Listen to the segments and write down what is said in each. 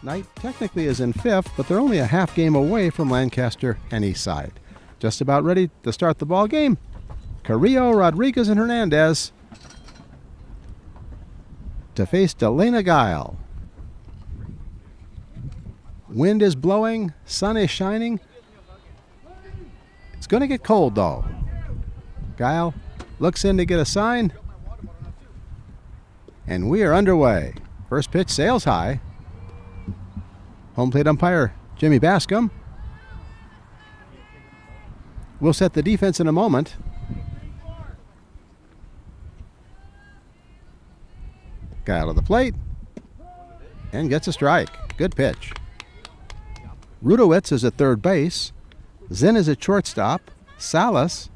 Knight technically is in fifth, but they're only a half game away from Lancaster and Eastside. Just about ready to start the ball game. Carrillo, Rodriguez, and Hernandez to face Delana Guile. Wind is blowing, sun is shining. It's going to get cold though. Guile looks in to get a sign. And we are underway. First pitch sails high. Home plate umpire Jimmy Bascom will set the defense in a moment. Guile to the plate and gets a strike. Good pitch. Rudowitz is at third base. Zinn is at shortstop. Salas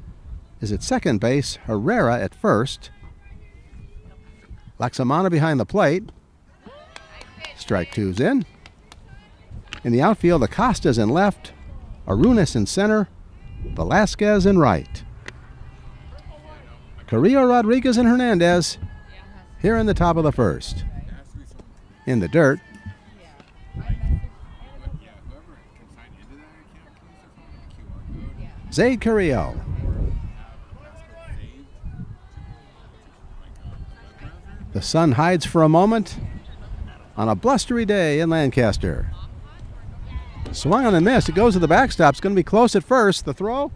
is at second base. Herrera at first. Laxamana behind the plate. Strike two's in. In the outfield, Acosta's in left. Arunas in center. Velasquez in right. Carrillo, Rodriguez, and Hernandez here in the top of the first. In the dirt. Zaid Carrillo. The sun hides for a moment on a blustery day in Lancaster. Swung on and missed. It goes to the backstop. It's going to be close at first. The throw.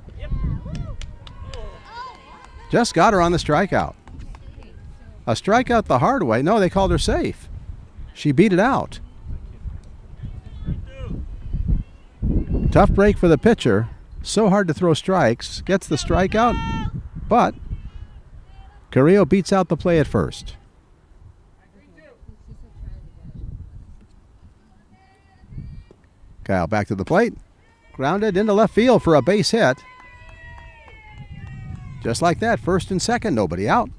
Just got her on the strikeout. A strikeout the hard way. No, they called her safe. She beat it out. Tough break for the pitcher. So hard to throw strikes. Gets the strikeout, but Carrillo beats out the play at first. Guile back to the plate. Grounded into left field for a base hit. Just like that, first and second, nobody out.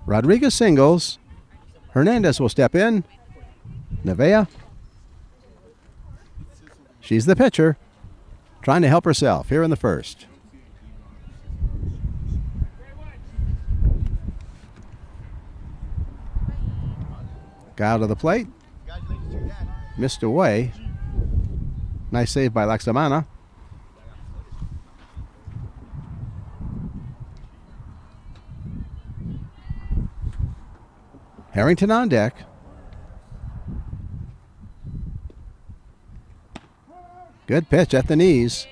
Rodriguez singles. Hernandez will step in. Nevea. She's the pitcher, trying to help herself here in the first. Guile to the plate. Missed away. Nice save by Laxamana. Harrington on deck. Good pitch at the knees.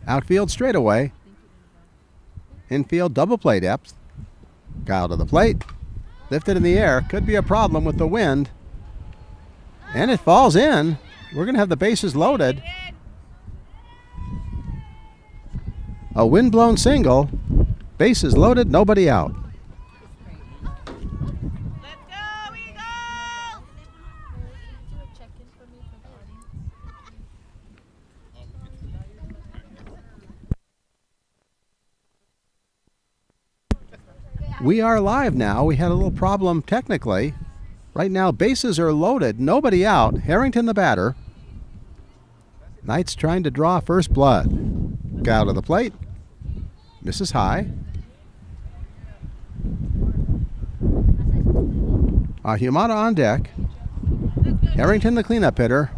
Outfield straightaway. Infield double play depth. Guile to the plate. Lifted in the air. Could be a problem with the wind. And it falls in. We're going to have the bases loaded. A wind-blown single. Bases loaded, nobody out. We are live now. We had a little problem technically. Right now, bases are loaded. Nobody out. Harrington the batter. Knight's trying to draw first blood. Guile to the plate. Misses high. Ahumada on deck. Harrington the cleanup hitter.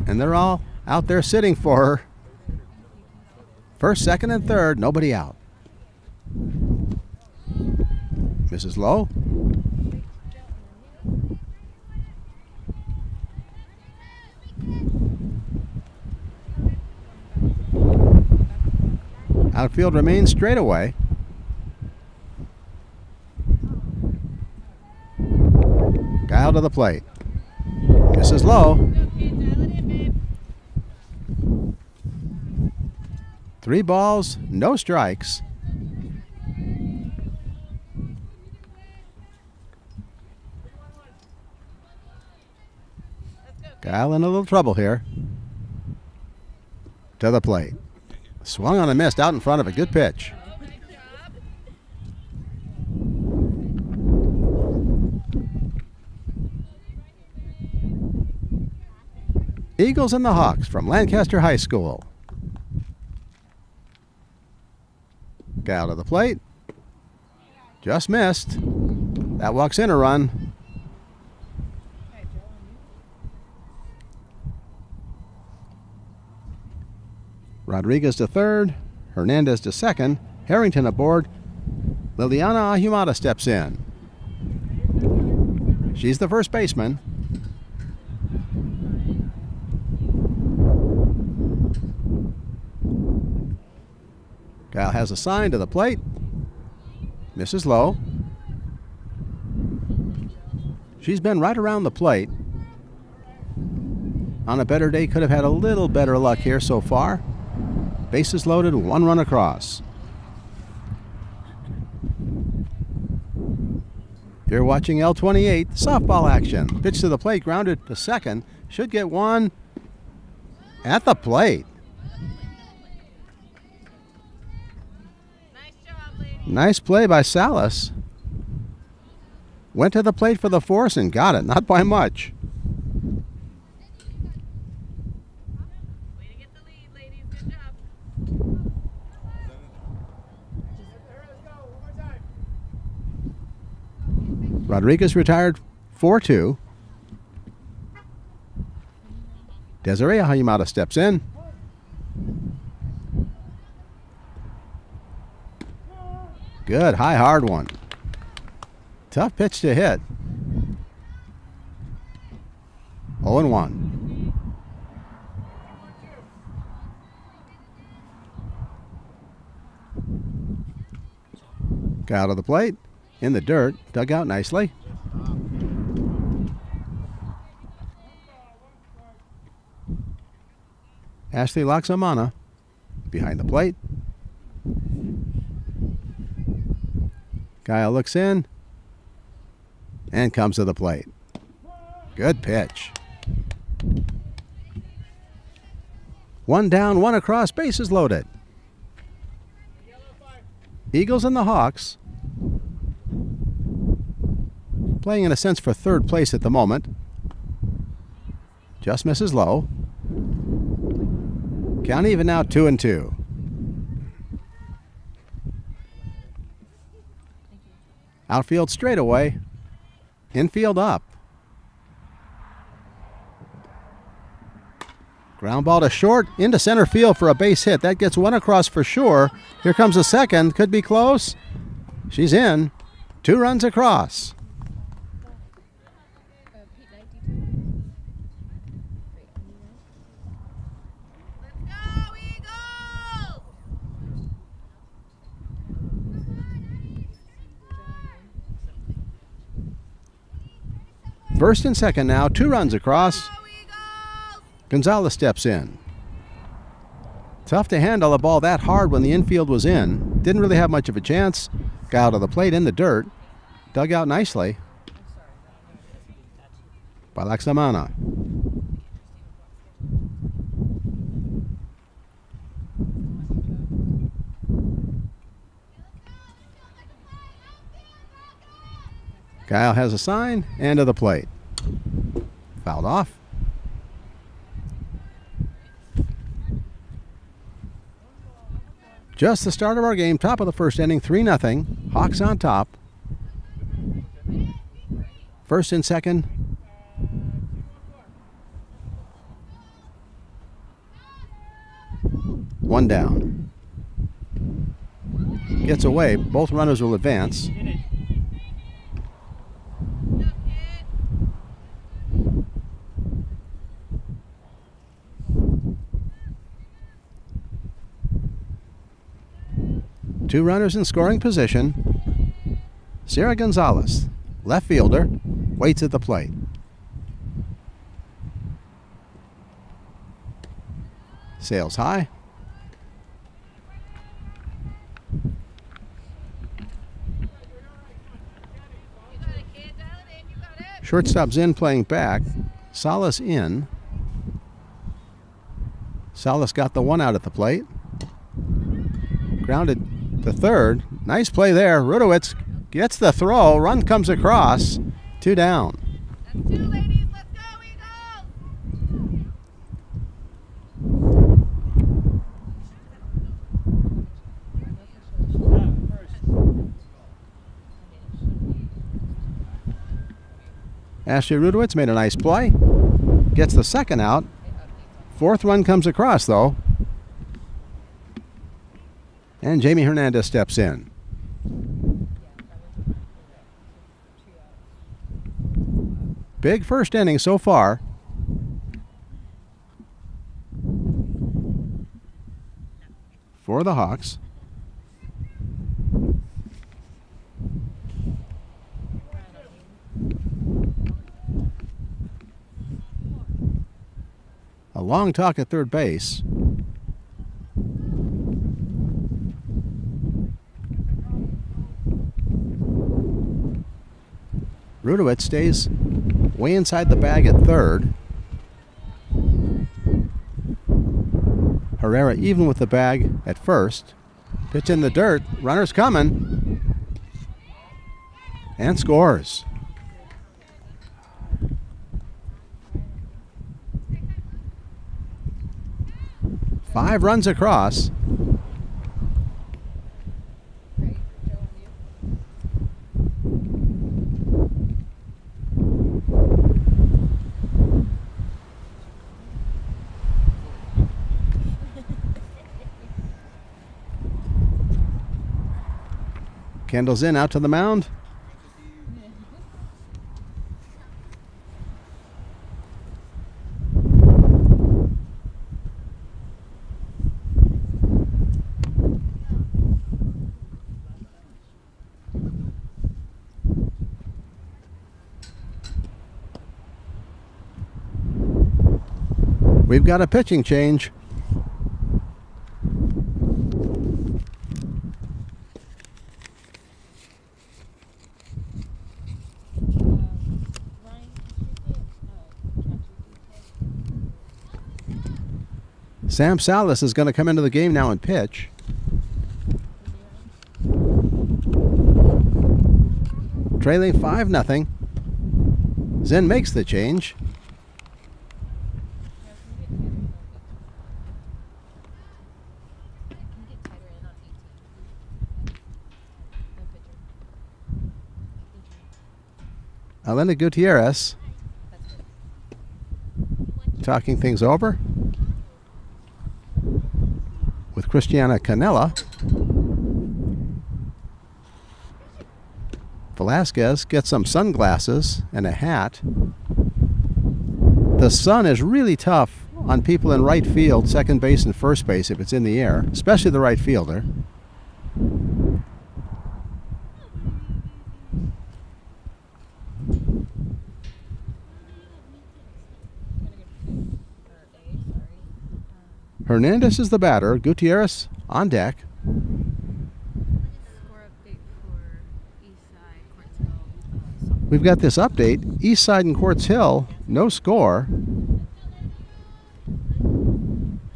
And they're all out there sitting for her. First, second, and third. Nobody out. Misses low. Outfield remains straightaway. Guile to the plate. Misses low. 3 balls, no strikes. Guile in a little trouble here. To the plate. Swung on and missed out in front of a good pitch. Eagles and the Hawks from Lancaster High School. Guy out of the plate. Just missed. That walks in a run. Rodriguez to third. Hernandez to second. Harrington aboard. Liliana Ahumada steps in. She's the first baseman. Kyle has a sign to the plate. Misses low. She's been right around the plate. On a better day, could have had a little better luck here so far. Bases loaded, one run across. You're watching L28 softball action. Pitch to the plate, grounded to second. Should get one at the plate. Nice job, lady. Nice play by Salas. Went to the plate for the force and got it, not by much. Way to get the lead, ladies. Good job. Rodriguez retired 4-2. Desiree Hayamada steps in. Good, high, hard one. Tough pitch to hit. 0-1. Got out of the plate. In the dirt. Dug out nicely. Ashley Loxamana behind the plate. Kyle looks in and comes to the plate. Good pitch. One down, one across, bases loaded. Eagles and the Hawks playing in a sense for third place at the moment. Just misses low. Count even now, 2-2. Outfield straightaway. Infield up. Ground ball to short, into center field for a base hit. That gets one across for sure. Here comes a second. Could be close. She's in. 2 runs across. First and second now, 2 runs across. Gonzalez steps in. Tough to handle a ball that hard when the infield was in. Didn't really have much of a chance. Got out of the plate in the dirt. Dug out nicely by Laxamana. Kyle has a sign and to the plate. Fouled off. Just the start of our game. Top of the first inning, 3-0. Hawks on top. First and second. One down. Gets away. Both runners will advance. Two runners in scoring position. Sarah Gonzalez, left fielder, waits at the plate. Sails high. Shortstop's in, playing back. Salas in. Salas got the one out at the plate. Grounded to third. Nice play there. Rudowitz gets the throw. Run comes across. 2 down. That's 2, ladies. Let's go, Eagles! Ashley Rudowitz made a nice play. Gets the second out. Fourth run comes across, though. And Jamie Hernandez steps in. Big first inning so far. For the Hawks. A long talk at third base. Rudowitz stays way inside the bag at third. Herrera even with the bag at first. Pitch in the dirt. Runner's coming. And scores. Five runs across. Kendall's in, out to the mound. We've got a pitching change. Sam Salas is going to come into the game now and pitch. Trailing 5-0. Zen makes the change. Elena Gutierrez talking things over with Christiana Canella. Velasquez gets some sunglasses and a hat. The sun is really tough on people in right field, second base, and first base if it's in the air, especially the right fielder. Hernandez is the batter. Gutierrez on deck. We've got this update. Eastside and Quartz Hill, no score.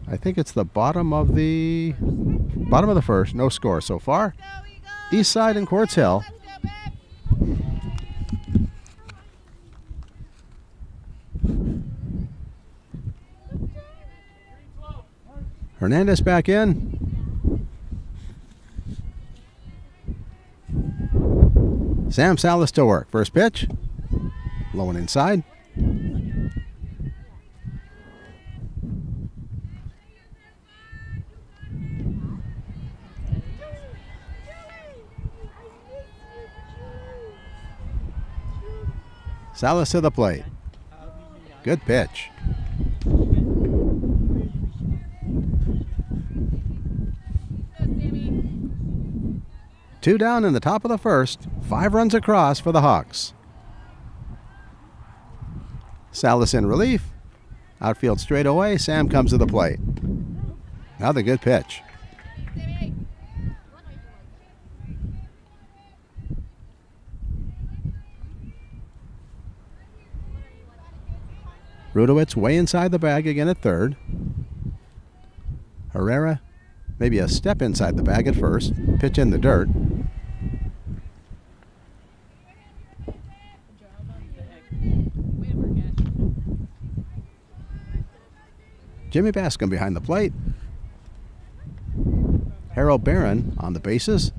I think it's the bottom of the first, no score so far. Eastside and Quartz Hill. Hernandez back in. Sam Salas to work. First pitch. Low and inside. Salas to the plate. Good pitch. Two down in the top of the first. 5 runs across for the Hawks. Salas in relief. Outfield straight away. Sam comes to the plate. Another good pitch. Rudowitz way inside the bag again at third. Herrera maybe a step inside the bag at first. Pitch in the dirt. Jimmy Bascom behind the plate. Harold Barron on the bases.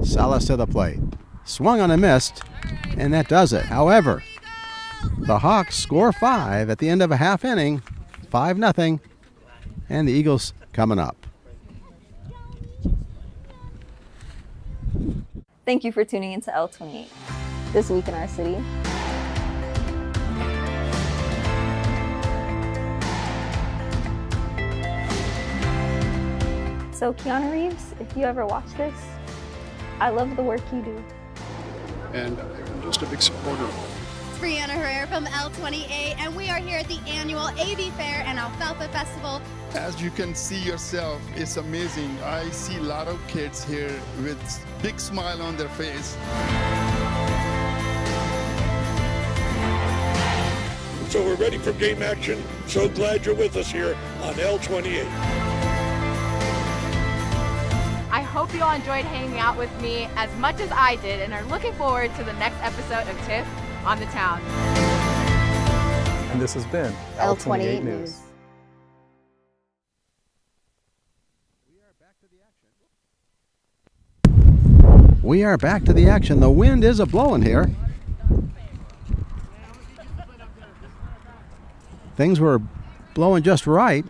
Salas to the plate. Swung on a missed, and that does it. However, the Hawks score 5 at the end of a half inning, 5-0, and the Eagles coming up. Thank you for tuning into L28. This week in our city. So Keanu Reeves, if you ever watch this, I love the work you do. And I'm just a big supporter. It's Brianna Herrera from L28, and we are here at the annual AV Fair and Alfalfa Festival. As you can see yourself, it's amazing. I see a lot of kids here with big smile on their face. So we're ready for game action. So glad you're with us here on L28. I hope you all enjoyed hanging out with me as much as I did and are looking forward to the next episode of Tiff on the Town. And this has been L28 News. We are back to the action. The wind is a-blowing here. Things were blowing just right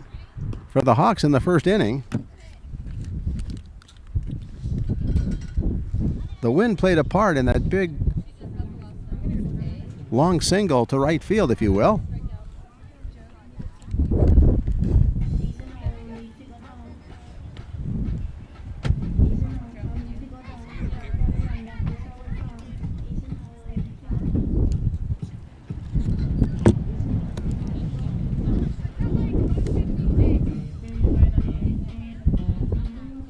for the Hawks in the first inning. The wind played a part in that big long single to right field, if you will.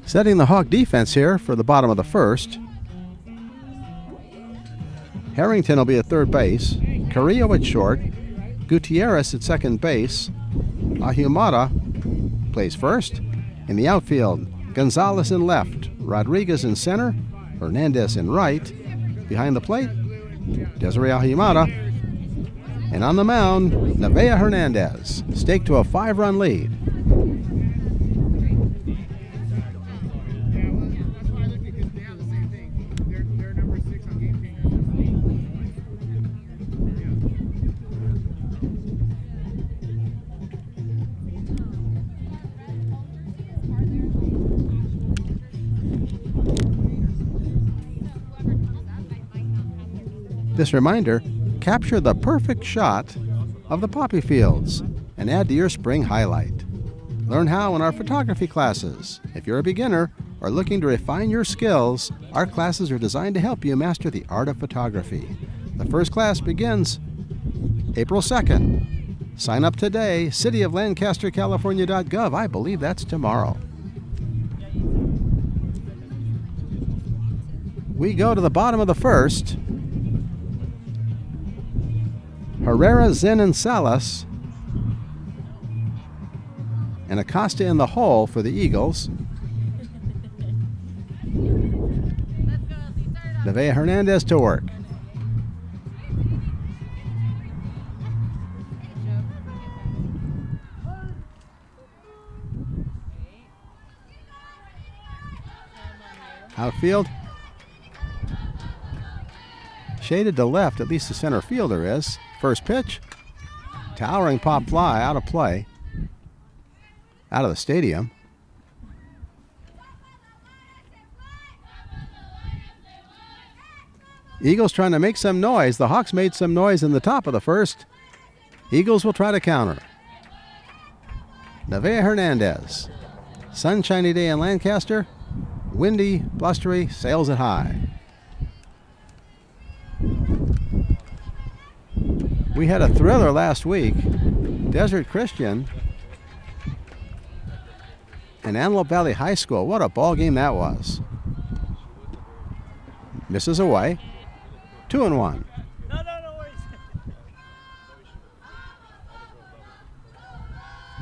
Setting the Hawk defense here for the bottom of the first. Harrington will be at third base, Carrillo at short, Gutierrez at second base, Ahumada plays first. In the outfield, Gonzalez in left, Rodriguez in center, Hernandez in right. Behind the plate, Desiree Ahumada. And on the mound, Nevaeh Hernandez, staked to a 5-run lead. This reminder, capture the perfect shot of the poppy fields and add to your spring highlight. Learn how in our photography classes. If you're a beginner or looking to refine your skills, our classes are designed to help you master the art of photography. The first class begins April 2nd. Sign up today, cityoflancastercalifornia.gov. I believe that's tomorrow. We go to the bottom of the first. Herrera, Zinn, and Salas, and Acosta in the hole for the Eagles. Nevaeh Hernandez to work. Outfield. Shaded to left, at least the center fielder is. First pitch, towering pop fly, out of play, out of the stadium. Eagles trying to make some noise. The Hawks made some noise in the top of the first. Eagles will try to counter. Nevaeh Hernandez. Sunshiny day in Lancaster. Windy, blustery, sails it high. We had a thriller last week. Desert Christian and Antelope Valley High School. What a ball game that was. Misses away. 2-1.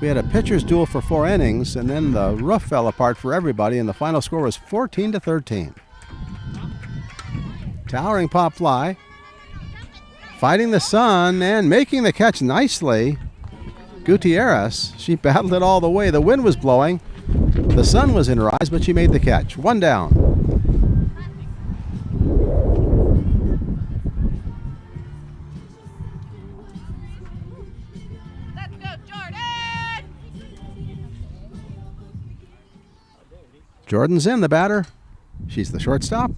We had a pitcher's duel for 4 innings, and then the roof fell apart for everybody, and the final score was 14-13. Towering pop fly. Fighting the sun and making the catch nicely. Gutierrez, she battled it all the way. The wind was blowing. The sun was in her eyes, but she made the catch. 1 down. Jordan's in, the batter. She's the shortstop.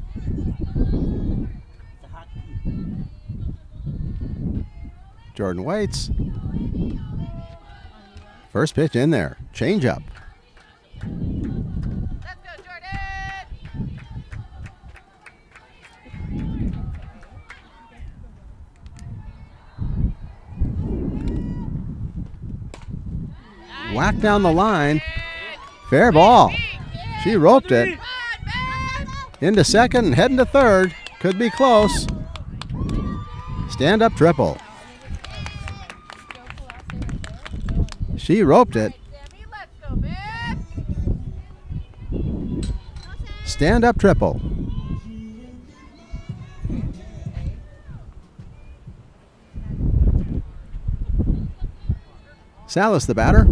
Jordan waits. First pitch in there. Change up. Let's go, Jordan! Whack down the line. Fair ball. She roped it. Into second and heading to third. Could be close. Stand up triple. She roped it. Stand up triple. Salas, the batter.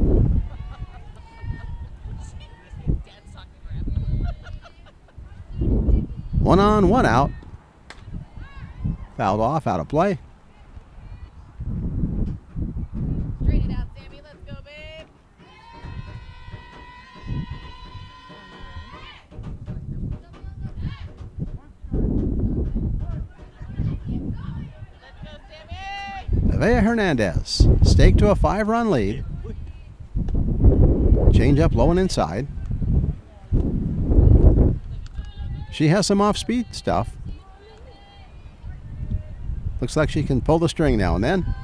One on, one out. Fouled off, out of play. Straight it out, Sammy. Let's go, babe. Let's go, Sammy. Nevaeh Hernandez staked to a 5-run lead. Change up low and inside. She has some off-speed stuff. Looks like she can pull the string now and then.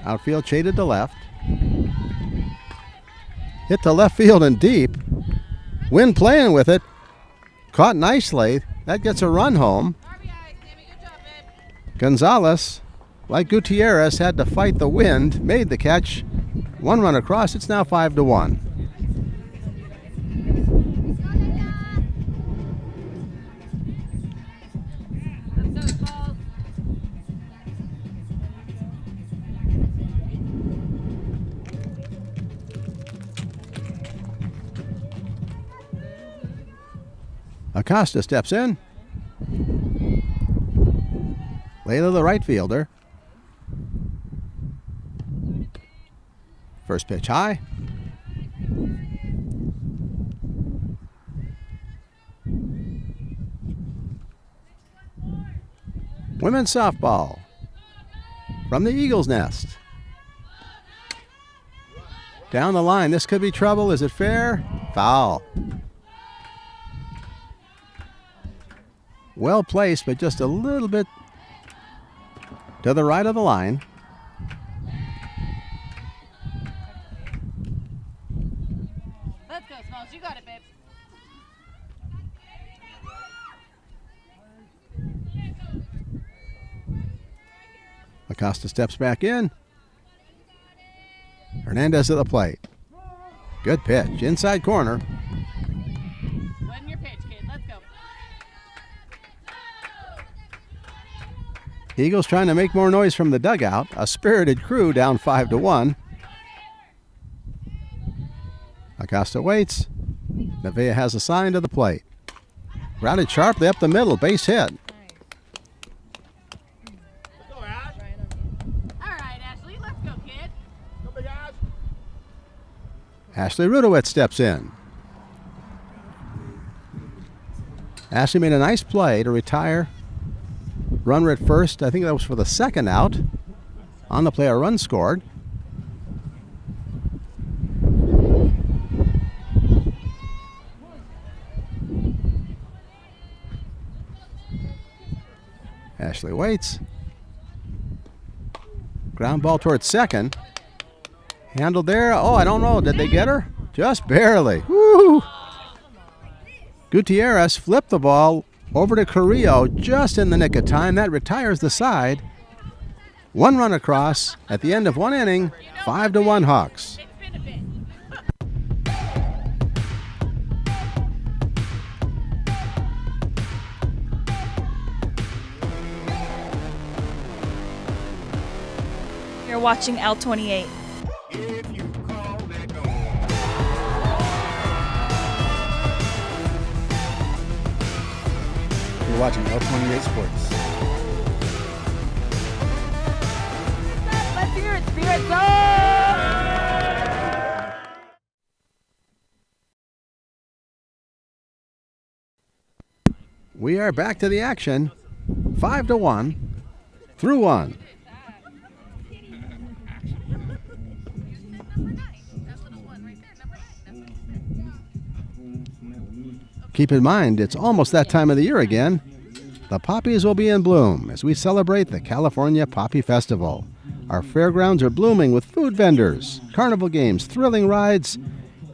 Outfield shaded to left. Hit to left field and deep. Wind playing with it. Caught nicely. That gets a run home. RBI, Sammy. Good job, babe. Gonzalez, like Gutierrez, had to fight the wind. Made the catch. 1 run across. It's now 5-1. Acosta steps in. Layla, the right fielder. First pitch high. Women's softball from the Eagles' Nest. Down the line. This could be trouble. Is it fair? Foul. Well placed, but just a little bit to the right of the line. Let's go, Smalls. You got it, babe. Acosta steps back in. Hernandez at the plate. Good pitch. Inside corner. Win your pitch, kid. Let's go. Eagles trying to make more noise from the dugout. A spirited crew down 5-1. Acosta waits. Nevaeh has a sign to the plate. Routed sharply up the middle. Base hit. All right, Ashley. Let's go, kid. Ashley Rudowitz steps in. Ashley made a nice play to retire. Runner at first. I think that was for the second out. On the play, a run scored. Ashley waits. Ground ball towards second. Handled there. Oh, I don't know. Did they get her? Just barely. Woo! Gutierrez flipped the ball over to Carrillo just in the nick of time. That retires the side. 1 run across at the end of 1 inning. 5-1 Hawks. It's been a bit. You're watching L28. You're watching L28 Sports. Let's hear it, Spirit Zone! We are back to the action. 5-1 through 1. Keep in mind, it's almost that time of the year again. The poppies will be in bloom as we celebrate the California Poppy Festival. Our fairgrounds are blooming with food vendors, carnival games, thrilling rides,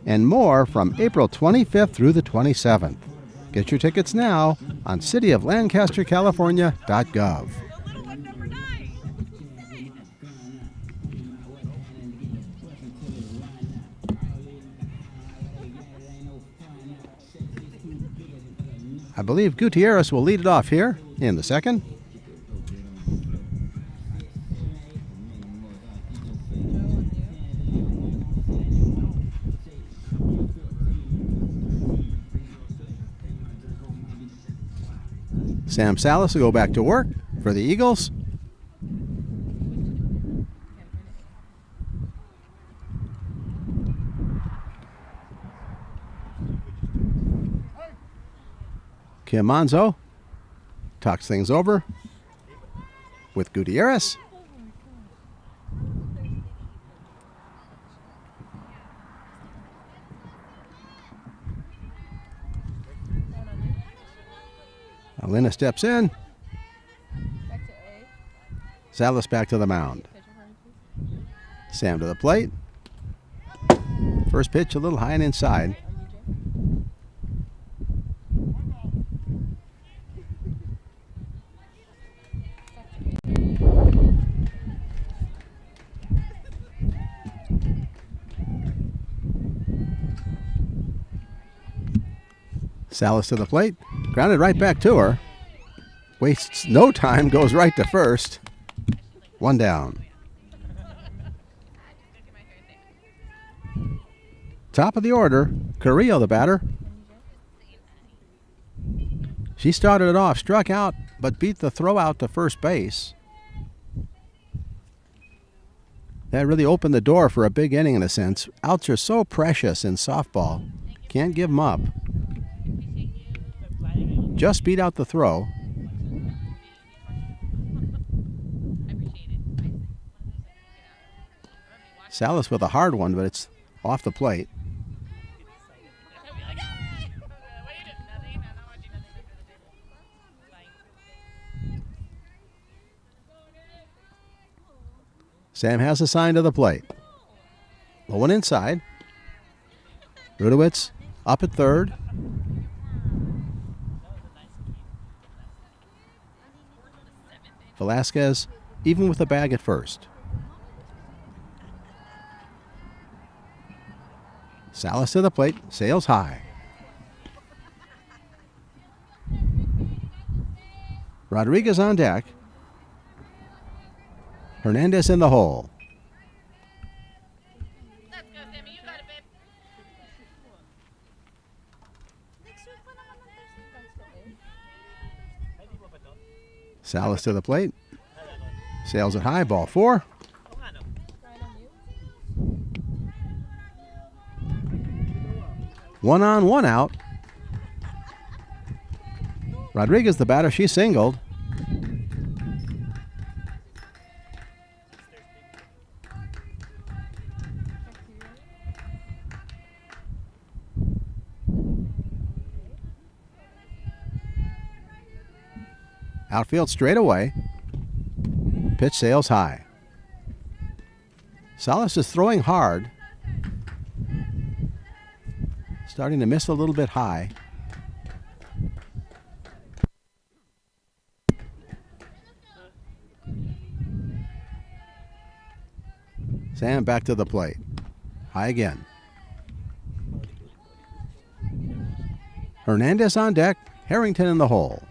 and more from April 25th through the 27th. Get your tickets now on cityoflancastercalifornia.gov. I believe Gutierrez will lead it off here in the second. Sam Salas will go back to work for the Eagles. Kim Monzo talks things over with Gutierrez. Alina steps in. Salas back to the mound. Sam to the plate. First pitch a little high and inside. Salas to the plate, grounded right back to her. Wastes no time, goes right to first. One down. Top of the order, Carrillo the batter. She started it off, struck out, but beat the throw out to first base. That really opened the door for a big inning in a sense. Outs are so precious in softball. Can't give them up. Just beat out the throw. Salas with a hard one, but it's off the plate. Sam has a sign to the plate. Low one inside. Rudowitz up at third. Velasquez even with the bag at first. Salas to the plate, sails high. Rodriguez on deck. Hernandez in the hole. Let's go, Sammy. You got it, babe. Salas to the plate. Sails it high, ball 4. One on, one out. Rodriguez the batter, she singled. Outfield straight away. Pitch sails high. Salas is throwing hard. Starting to miss a little bit high. Sam back to the plate. High again. Hernandez on deck. Harrington in the hole.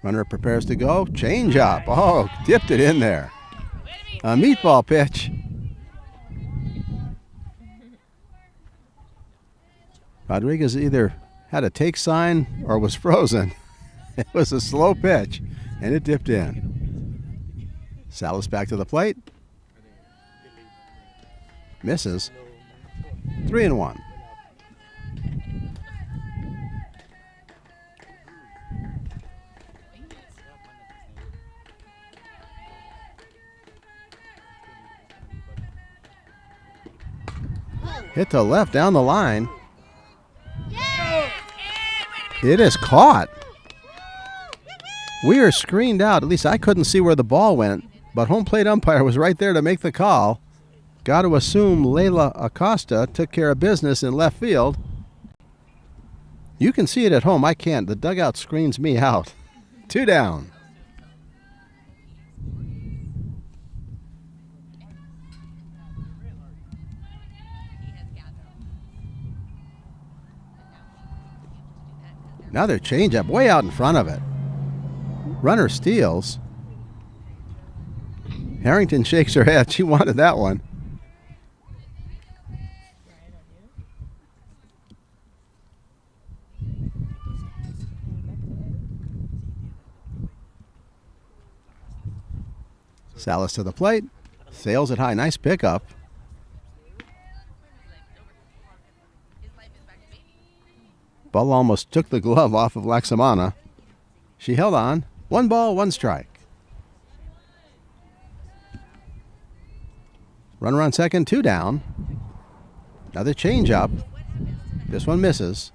Runner prepares to go. Change up. Oh, dipped it in there. A meatball pitch. Rodriguez either had a take sign or was frozen. It was a slow pitch, and it dipped in. Salas back to the plate. Misses. 3-1. Hit to left down the line. It is caught. We are screened out. At least I couldn't see where the ball went, but home plate umpire was right there to make the call. Got to assume Layla Acosta took care of business in left field. You can see it at home. I can't. The dugout screens me out. 2 down. Another changeup way out in front of it. Runner steals. Harrington shakes her head. She wanted that one. Salas to the plate. Sails it high. Nice pickup. Ball almost took the glove off of Laxamana. She held on. 1 ball, 1 strike. Runner on second, 2 down. Another changeup. This one misses.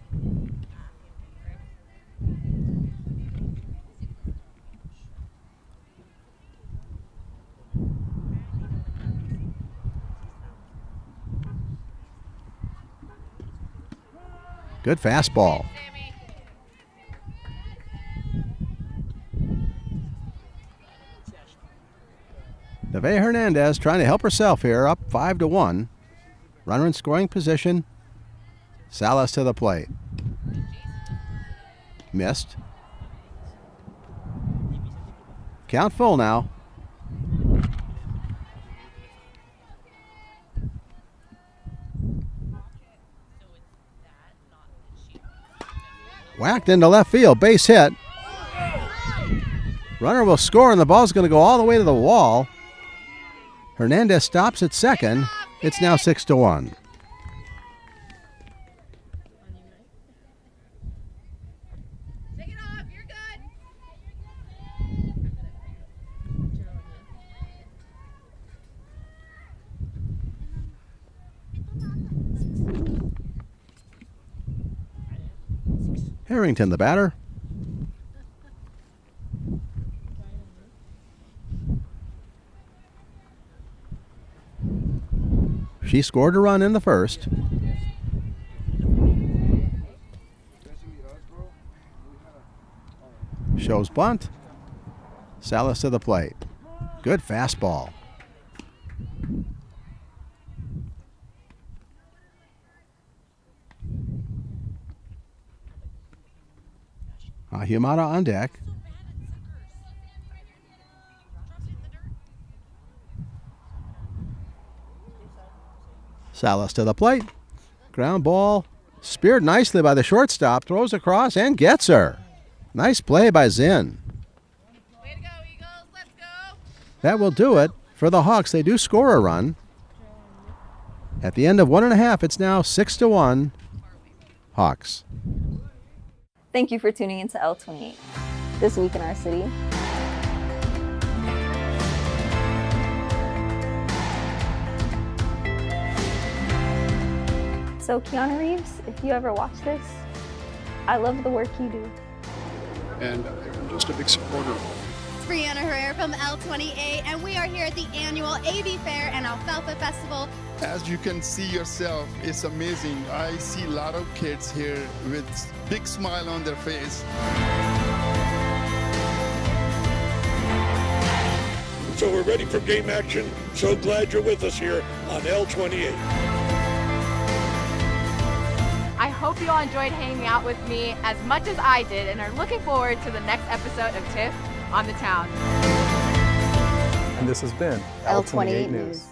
Good fastball. Neve Hernandez trying to help herself here, up 5-1. Runner in scoring position. Salas to the plate. Missed. Count full now. Whacked into left field, base hit. Runner will score, and the ball's going to go all the way to the wall. Hernandez stops at second. It's now 6-1. Take it off. You're good. Harrington, the batter. She scored a run in the first. Shows bunt. Salas to the plate. Good fastball. Ahumada on deck. Salas to the plate. Ground ball. Speared nicely by the shortstop. Throws across and gets her. Nice play by Zinn. Way to go, Eagles. Let's go. That will do it for the Hawks. They do score a run. At the end of 1.5, it's now 6-1 Hawks. Thank you for tuning into L28. This week in our city. So Keanu Reeves, if you ever watch this, I love the work you do. And I'm just a big supporter. It's Brianna Herrera from L28, and we are here at the annual AV Fair and Alfalfa Festival. As you can see yourself, it's amazing. I see a lot of kids here with big smile on their face. So we're ready for game action. So glad you're with us here on L28. I hope you all enjoyed hanging out with me as much as I did and are looking forward to the next episode of TIFF on the Town. And this has been L28 News.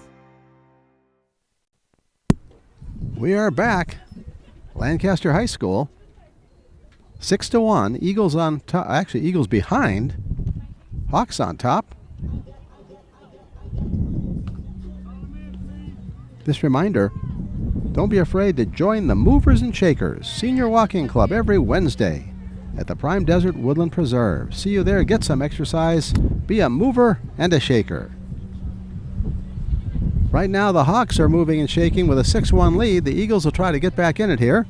We are back. Lancaster High School. 6-1. Eagles on top. Actually, Eagles behind. Hawks on top. This reminder, don't be afraid to join the Movers and Shakers Senior Walking Club every Wednesday at the Prime Desert Woodland Preserve. See you there, get some exercise, be a mover and a shaker. Right now the Hawks are moving and shaking with a 6-1 lead. The Eagles will try to get back in it here.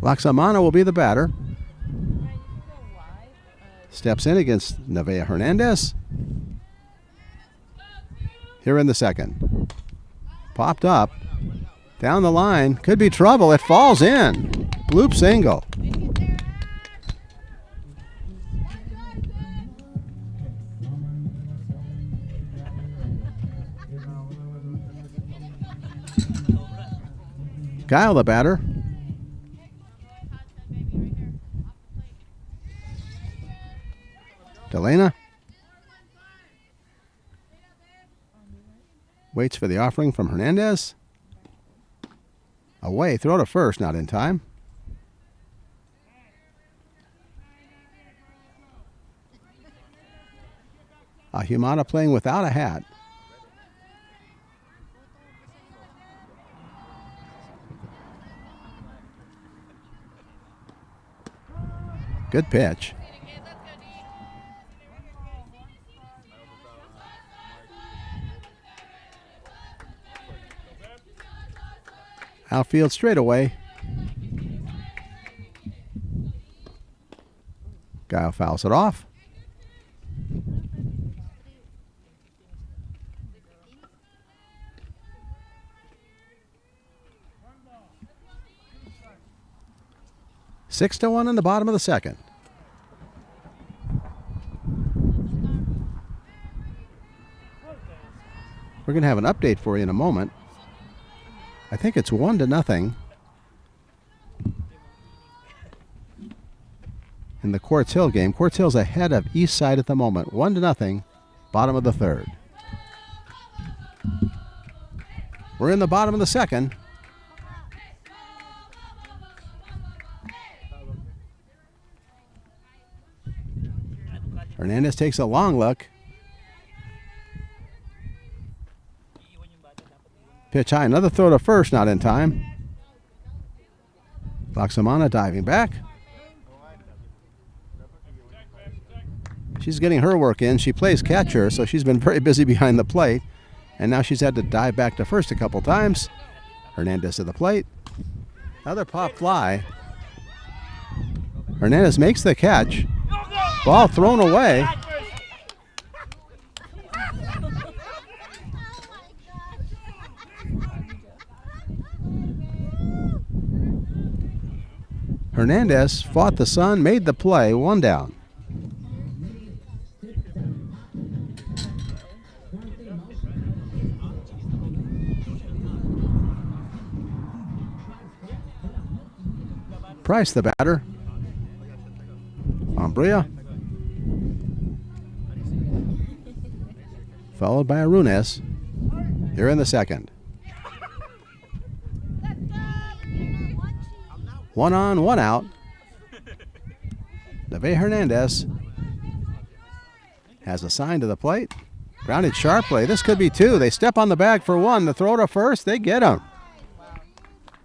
Laxamana will be the batter. Steps in against Nevaeh Hernandez. Here in the second. Popped up. Down the line. Could be trouble. It falls in. Loop single. Kyle the batter. Delana waits for the offering from Hernandez. Away, throw to first, not in time. Ahumada playing without a hat. Good pitch. Outfield straightaway. Guile fouls it off. Six to 1 in the bottom of the second. We're going to have an update for you in a moment. I think it's 1-0 in the Quartz Hill game. Quartz Hill's ahead of East Side at the moment. 1-0, bottom of the third. We're in the bottom of the second. Hernandez takes a long look. Pitch high, another throw to first, not in time. Laxamana diving back. She's getting her work in. She plays catcher, so she's been very busy behind the plate. And now she's had to dive back to first a couple times. Hernandez at the plate. Another pop fly. Hernandez makes the catch. Ball thrown away. Hernandez fought the sun, made the play, 1 down. Price the batter. Umbria. Followed by Arunes. Here in the second. 1 on, 1 out. Nevaeh Hernandez has a sign to the plate. Grounded sharply. This could be 2. They step on the bag for 1. The throw to first, they get him.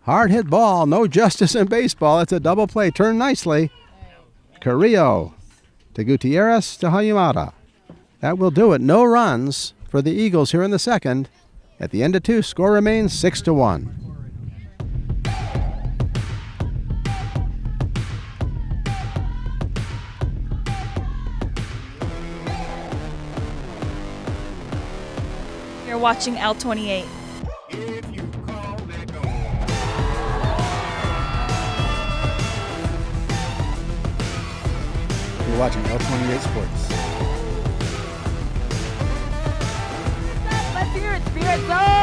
Hard hit ball. No justice in baseball. It's a double play. Turned nicely. Carrillo to Gutierrez to Hayamada. That will do it. No runs for the Eagles here in the second. At the end of 2, score remains 6-1. You're watching L28. You're watching L28 Sports. Let's hear it, Spirit Zone!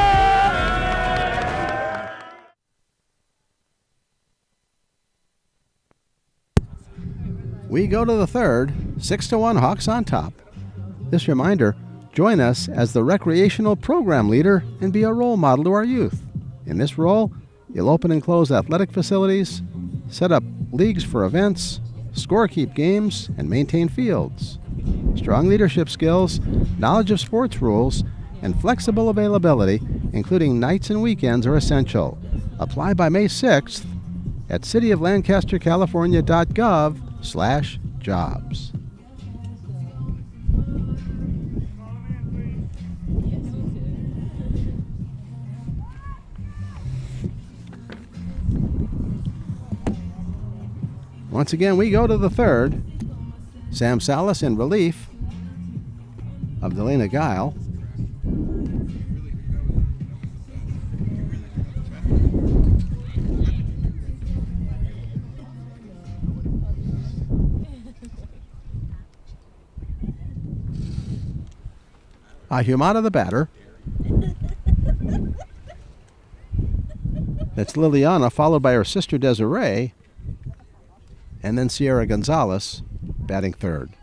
We go to the third. 6-1, Hawks on top. This reminder, join us as the recreational program leader and be a role model to our youth. In this role, You'll open and close athletic facilities, set up leagues for events, scorekeep games, and maintain fields. Strong leadership skills, knowledge of sports rules, and flexible availability, including nights and weekends, are essential. Apply by May 6th at cityoflancastercalifornia.gov/jobs. Once again, we go to the third. Sam Salas in relief of Delana Guile. Ahumada the batter. That's Liliana, followed by her sister Desiree, and then Sierra Gonzalez batting third.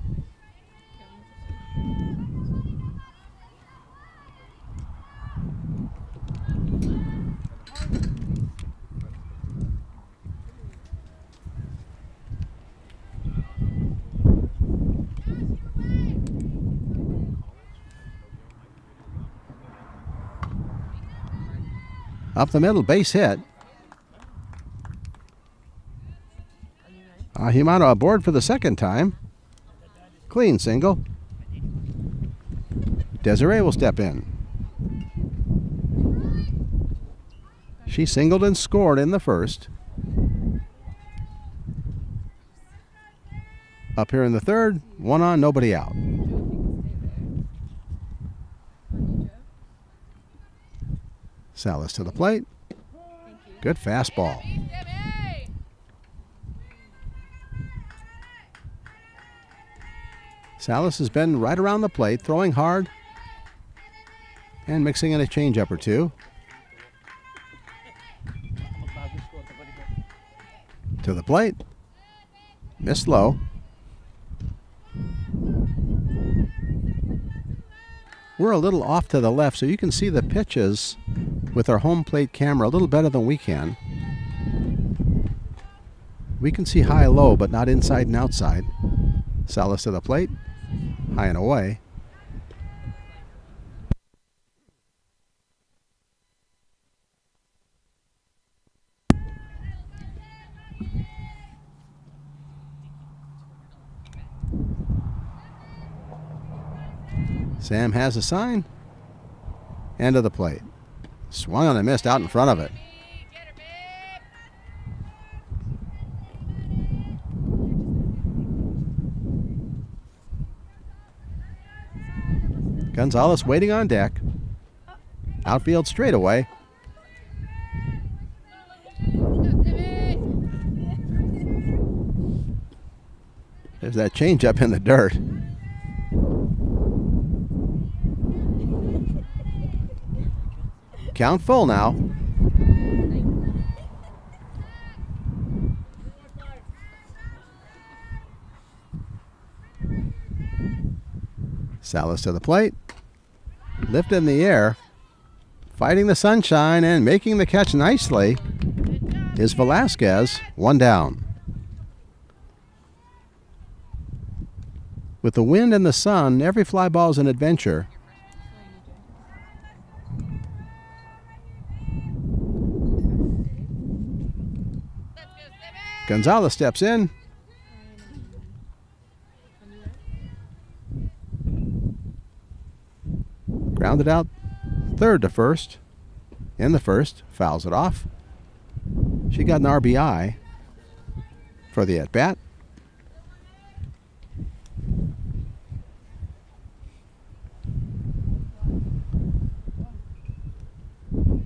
Up the middle, base hit. Ahumada aboard for the second time. Clean single. Desiree will step in. She singled and scored in the first. Up here in the third, one on, nobody out. Salas to the plate. Good fastball. Salas has been right around the plate, throwing hard and mixing in a changeup or two. To the plate. Missed low. We're a little off to the left, so you can see the pitches with our home plate camera a little better than we can. We can see high low, but not inside and outside. Salas to the plate. High and away. Sam has a sign. End of the plate. Swung on and missed out in front of it. Gonzalez waiting on deck. Outfield straightaway. There's that changeup in the dirt. Count full now. Salas to the plate. Lift in the air. Fighting the sunshine and making the catch nicely is Velasquez. One down. With the wind and the sun, every fly ball is an adventure. Gonzalez steps in. Grounded out third to first. In the first, fouls it off. She got an RBI for the at-bat.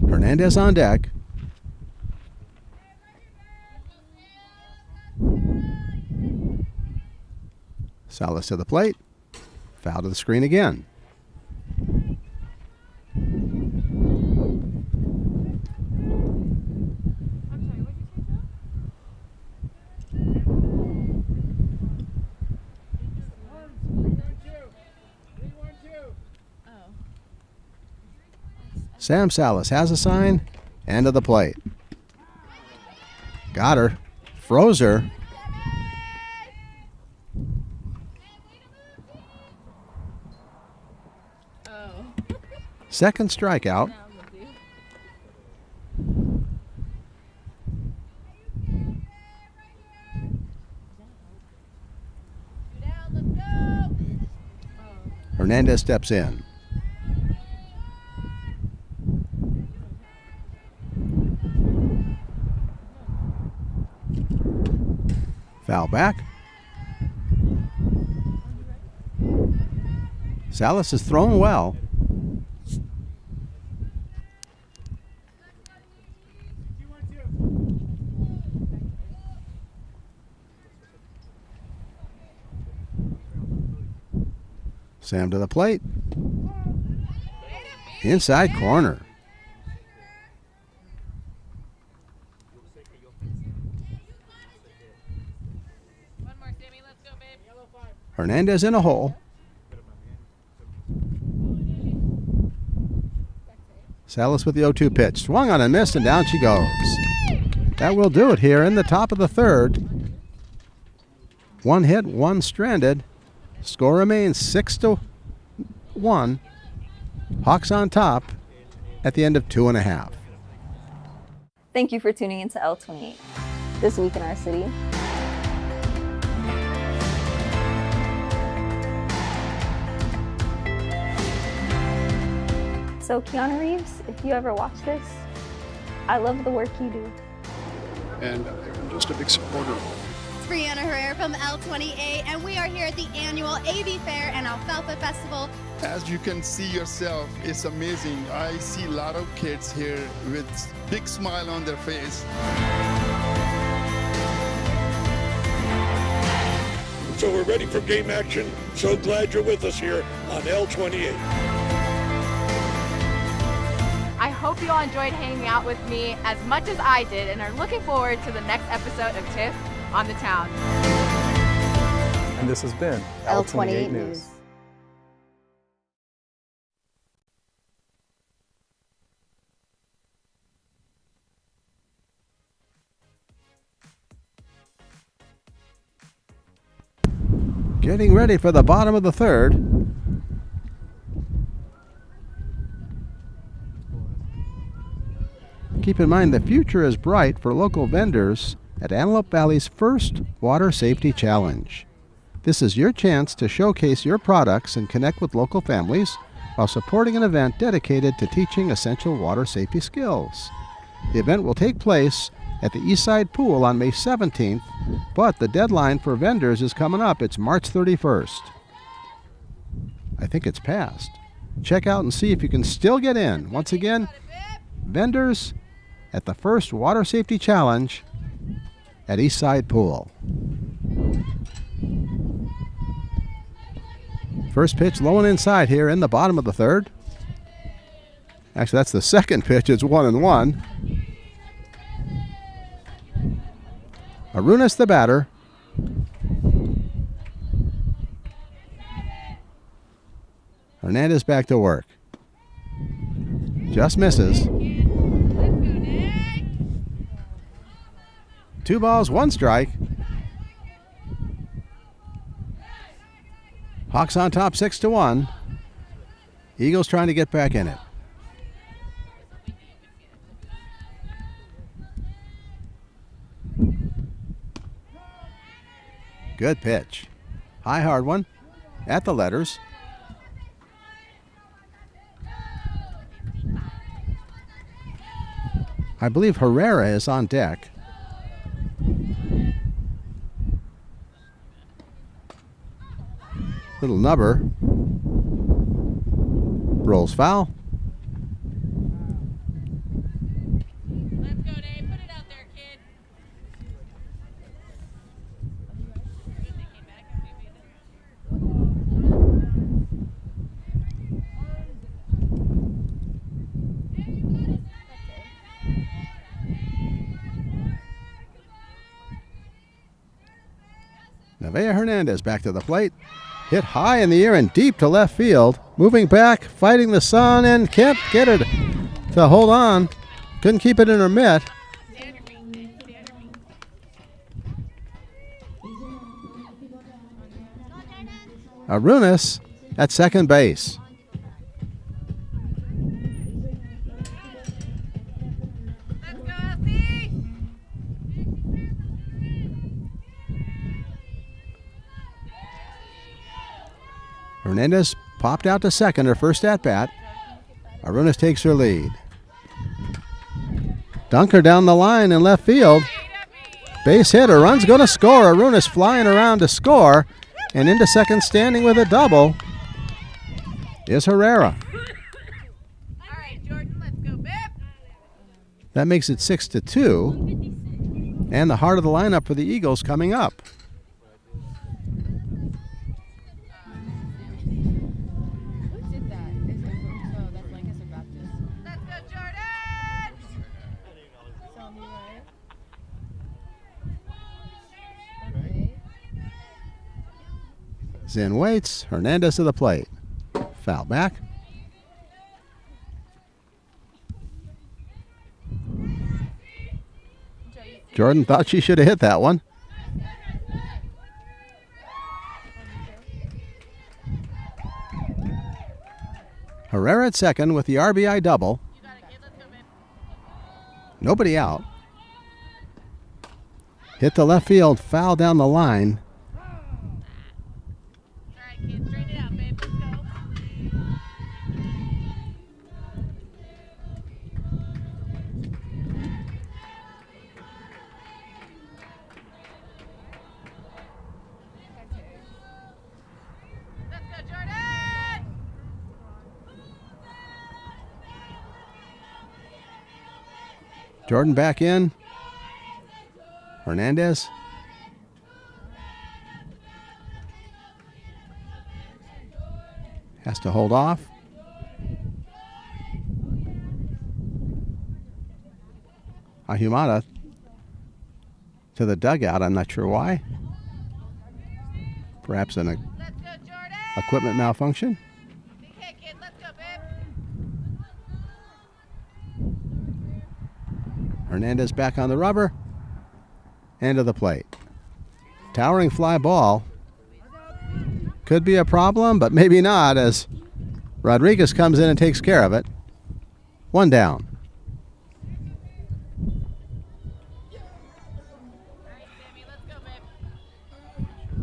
Hernandez on deck. Salas to the plate. Foul to the screen again. Sam Salas has a sign. End of the plate. Got her. Froze her. Second strikeout. Hernandez steps in. Foul back. Salas has thrown well. Sam to the plate. Inside corner. Hernandez in a hole. Salas with the 0-2 pitch. Swung on and missed, and down she goes. That will do it here in the top of the third. One hit, one stranded. Score remains 6-1. Hawks on top at the end of 2.5. Thank you for tuning into L28, This Week in Our City. So Keanu Reeves, if you ever watch this, I love the work you do. And I'm just a big supporter of it. It's Brianna Herrera from L28, and we are here at the annual AV Fair and Alfalfa Festival. As you can see yourself, it's amazing. I see a lot of kids here with big smile on their face. So we're ready for game action. So glad you're with us here on L28. I hope you all enjoyed hanging out with me as much as I did and are looking forward to the next episode of Tiff on the Town. And this has been L28 News. Getting ready for the bottom of the third. Keep in mind the future is bright for local vendors at Antelope Valley's first Water Safety Challenge. This is your chance to showcase your products and connect with local families while supporting an event dedicated to teaching essential water safety skills. The event will take place at the Eastside Pool on May 17th, but the deadline for vendors is coming up. It's March 31st. I think it's passed. Check out and see if you can still get in. Once again, vendors at the first Water Safety Challenge at Eastside Pool. First pitch low and inside here in the bottom of the third. Actually, that's the second pitch. It's 1-1. Arunas the batter. Hernandez back to work. Just misses. 2 balls, 1 strike. Hawks on top 6-1. Eagles trying to get back in it. Good pitch. High hard one at the letters. I believe Herrera is on deck. Little nubber. Rolls foul. Let's go, Dave. Put it out there, kid. Nevaeh Hernandez back to the plate. Hit high in the air and deep to left field. Moving back, fighting the sun, and can't get it to hold on. Couldn't keep it in her mitt. Arunas at second base. Let's go, Elsie! Hernandez popped out to second, her first at-bat. Arunas takes her lead. Dunker down the line in left field. Base hit, a run's going to score. Arunas flying around to score. And into second standing with a double is Herrera. All right, Jordan, let's go, Bip. That makes it 6-2. And the heart of the lineup for the Eagles coming up. Who did that? Oh, that's Lancaster Baptist. Let's go, Jordan! Sound me right? Okay. Zinn waits. Hernandez to the plate. Foul back. Jordan thought she should have hit that one. Herrera at second with the RBI double. Nobody out. Hit the left field, foul down the line. Kids, straighten it out, babe. Let's go. Let's go, Jordan! Jordan back in. Hernandez. Has to hold off. Ahumada to the dugout. I'm not sure why. Perhaps an Let's go, Jordan! equipment malfunction. Big hit, kid. Let's go, babe. Hernandez back on the rubber. And to the plate. Towering fly ball. Could be a problem, but maybe not, as Rodriguez comes in and takes care of it. One down. Alright, Sammy, let's go, babe.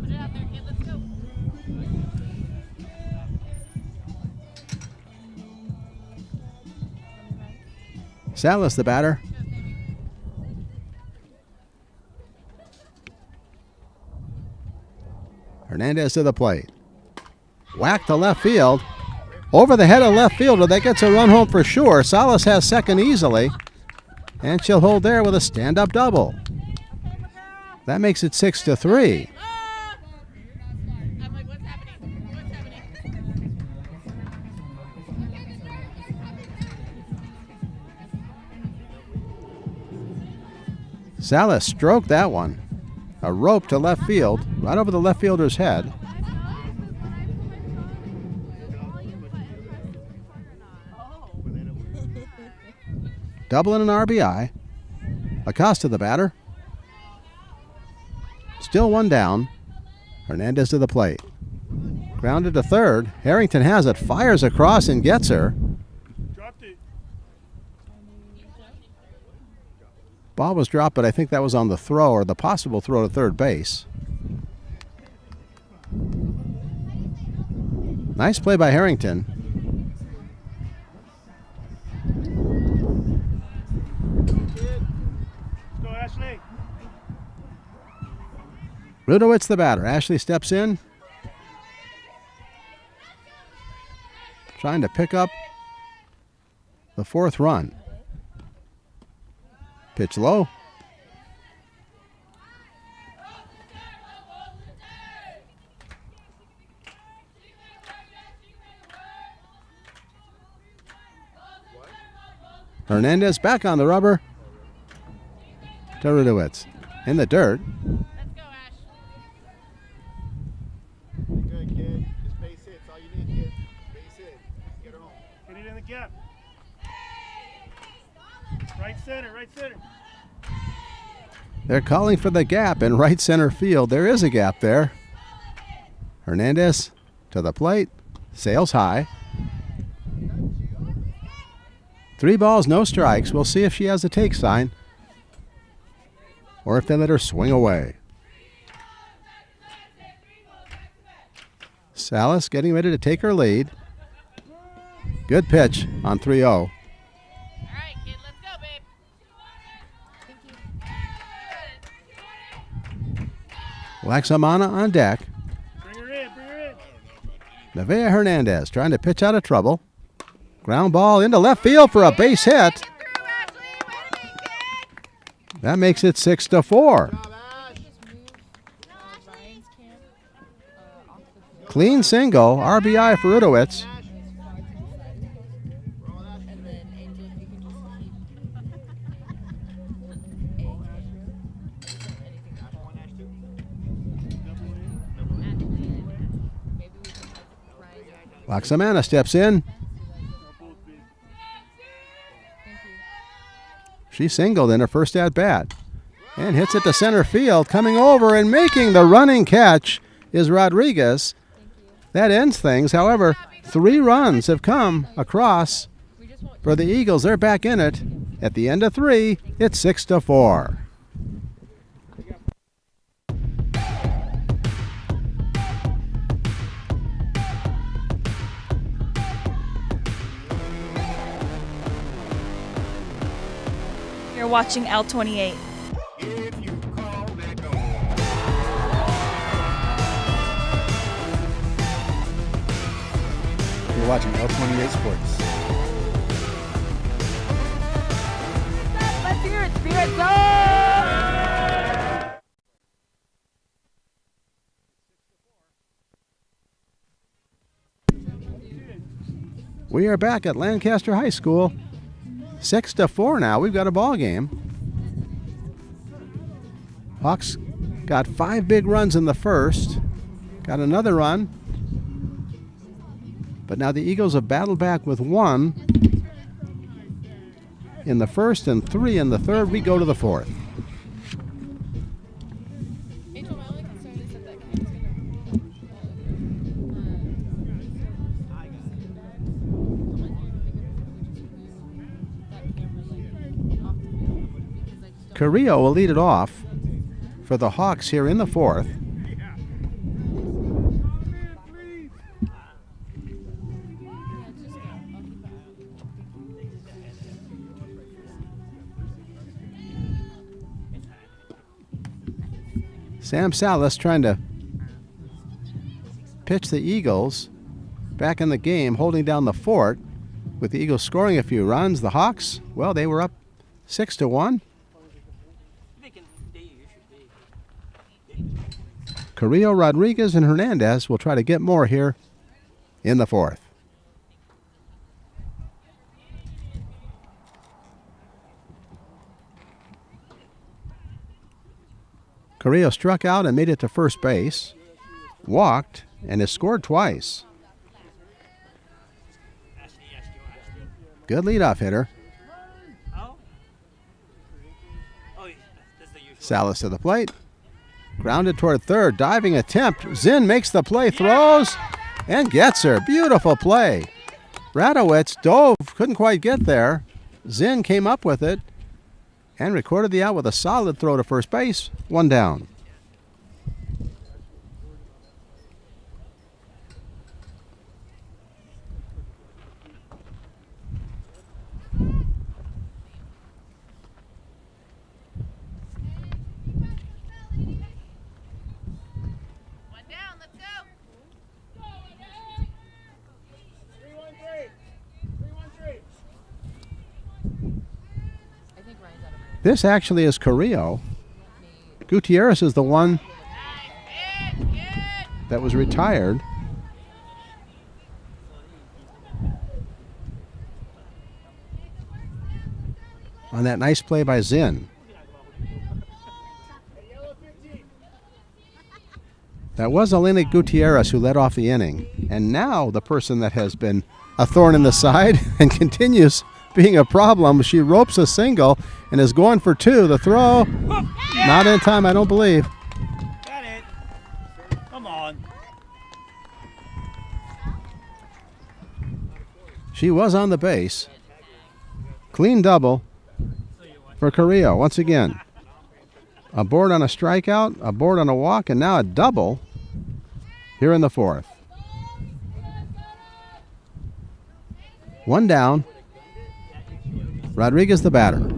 Put it out there, kid. Let's go. Salas the batter. Hernandez to the plate. Whack to left field. Over the head of left fielder. That gets a run home for sure. Salas has second easily. And she'll hold there with a stand-up double. That makes it 6-3. I'm like, what's happening? What's happening? Salas stroked that one. A rope to left field, right over the left fielder's head. Double and an RBI. Acosta the batter. Still one down. Hernandez to the plate. Grounded to third. Harrington has it. Fires across and gets her. Ball was dropped, but I think that was on the throw or the possible throw to third base. Nice play by Harrington. Go, Ashley. Rudowitz the batter. Ashley steps in. Trying to pick up the fourth run. Pitch low. Hernandez back on the rubber. To Rudowitz. In the dirt. Let's go, Ash. Good, kid. Just base hits. All you need, kid. Base hit. Get her home. Hit it in the gap. Right center, right center. They're calling for the gap in right center field. There is a gap there. Hernandez to the plate, sails high. 3 balls, no strikes. We'll see if she has a take sign or if they let her swing away. Salas getting ready to take her lead. Good pitch on 3-0. All right, kid, let's go, babe. Laxamana on deck. Bring her in, bring her in. Nevaeh Hernandez trying to pitch out of trouble. Ground ball into left field for a base hit. That makes it 6-4. Clean single, RBI for Udowitz. Laxamana steps in. She singled in her first at bat and hits it to center field. Coming over and making the running catch is Rodriguez. That ends things. However, 3 runs have come across for the Eagles. They're back in it. At the end of 3, it's 6-4. You're watching L28. You're watching L28 Sports. Let's hear it, Spirit Zone! We are back at Lancaster High School. 6-4 now. We've got a ball game. Hawks got 5 big runs in the first. Got another run. But now the Eagles have battled back with 1 in the first and 3 in the third. We go to the fourth. Carrillo will lead it off for the Hawks here in the fourth. Sam Salas trying to pitch the Eagles back in the game, holding down the fort with the Eagles scoring a few runs. The Hawks, well, they were up 6-1. Carrillo, Rodriguez, and Hernandez will try to get more here in the fourth. Carrillo struck out and made it to first base, walked, and has scored twice. Good leadoff hitter. Salas to the plate. Grounded toward third, diving attempt. Zinn makes the play, throws, and gets her. Beautiful play. Radowitz dove, couldn't quite get there. Zinn came up with it and recorded the out with a solid throw to first base. 1 down. This actually is Carrillo. Gutierrez is the one that was retired. On that nice play by Zinn. That was Elena Gutierrez who led off the inning. And now the person that has been a thorn in the side and continues being a problem. She ropes a single and is going for 2. The throw, not in time, I don't believe. Got it. Come on. She was on the base. Clean double for Carrillo once again. A board on a strikeout, a board on a walk, and now a double here in the fourth. One down. Rodriguez the batter.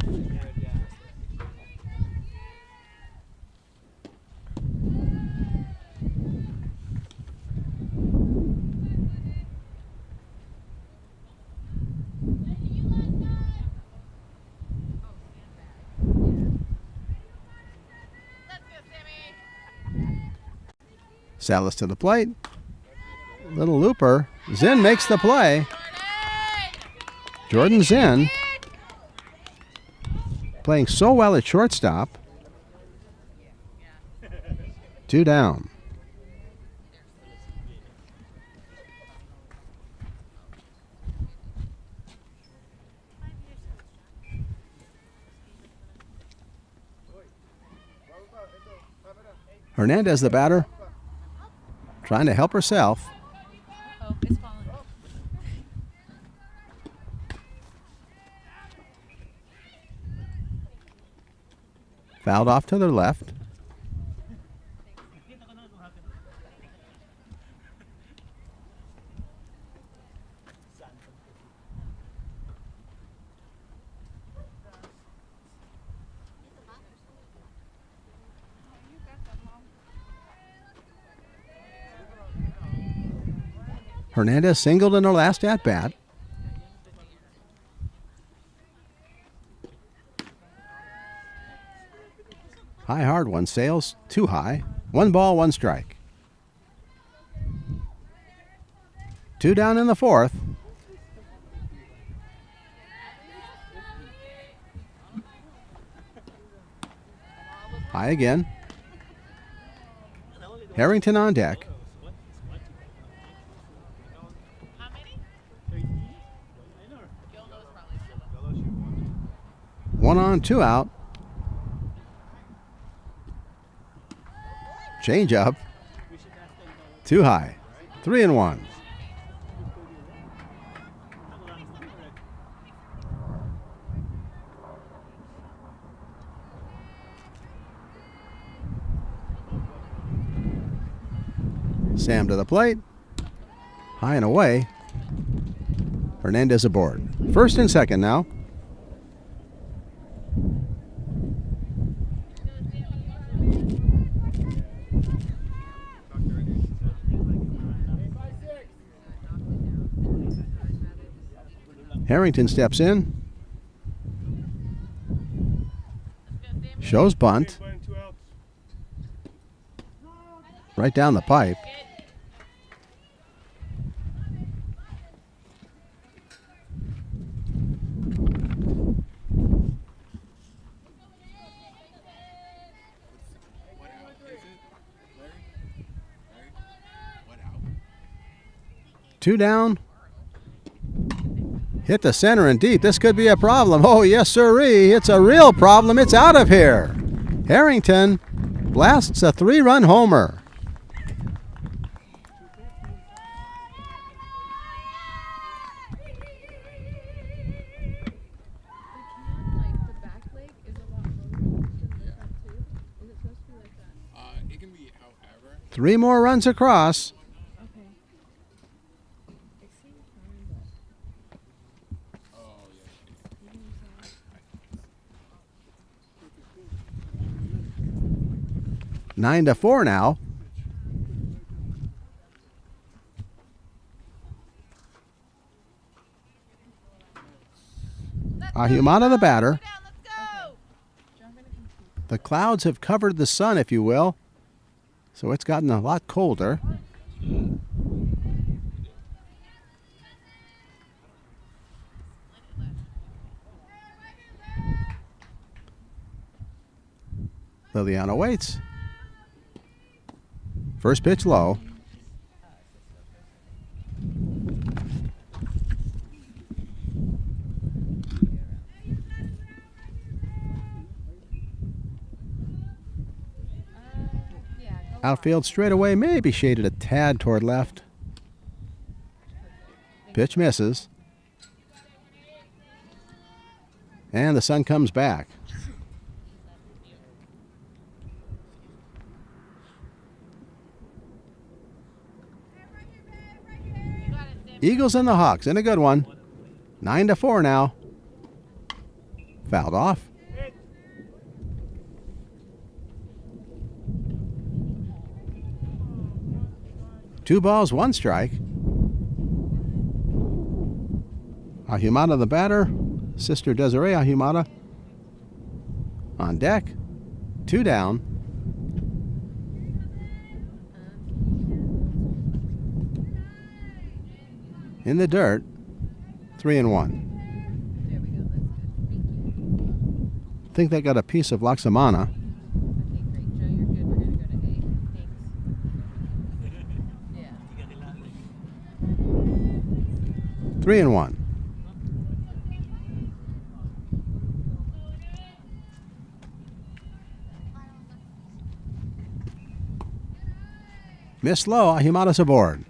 Salas to the plate. Little looper. Zinn makes the play. Jordan Zinn playing so well at shortstop. 2 down. Hernandez the batter, trying to help herself. Oh, it's falling. Fouled off to their left. Hernandez singled in her last at-bat. High hard one, Sales too high. 1 ball, 1 strike. 2 down in the fourth. High again. Harrington on deck. One on, 2 out. Change up. Too high. 3-1. Sam to the plate. High and away. Hernandez aboard. First and second now. Harrington steps in. Shows bunt. Right down the pipe. Two down. Hit the center and deep. This could be a problem. Oh, yes, sirree. It's a real problem. It's out of here. Harrington blasts a 3-run homer. Three more runs across. 9-4 now. Ahumada the batter. The clouds have covered the sun, if you will, so it's gotten a lot colder. Liliana waits. First pitch low. Outfield straightaway may be shaded a tad toward left. Pitch misses. And the sun comes back. Eagles and the Hawks in a good one. 9-4 now. Fouled off. Two balls, one strike. Ahumada the batter. Sister Desiree Ahumada on deck. 2 down. In the dirt, 3-1. I think they got a piece of Laksamana. Okay, great. Joe, you're good. We're going to go to 8. Thanks. Yeah. 3-1. Miss low, Ahumada's aboard.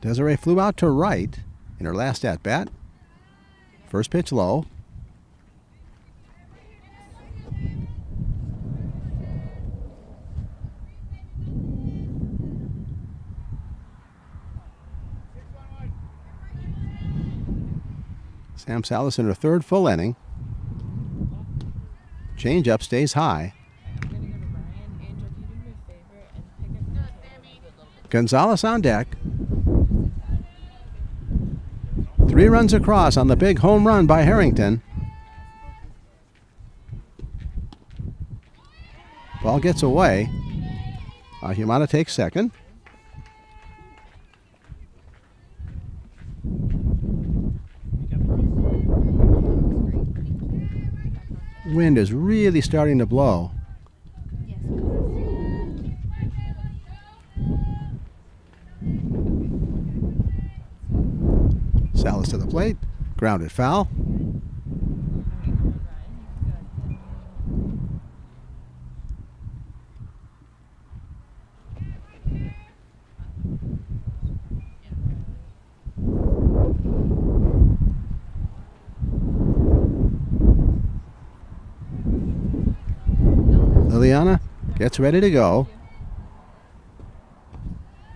Desiree flew out to right in her last at-bat. First pitch low. Sam Salas in her third full inning. Change-up stays high. Gonzalez on deck. 3 runs across on the big home run by Harrington. Ball gets away. Ahumada takes second. Wind is really starting to blow. Salas to the plate. Grounded foul. Liliana gets ready to go.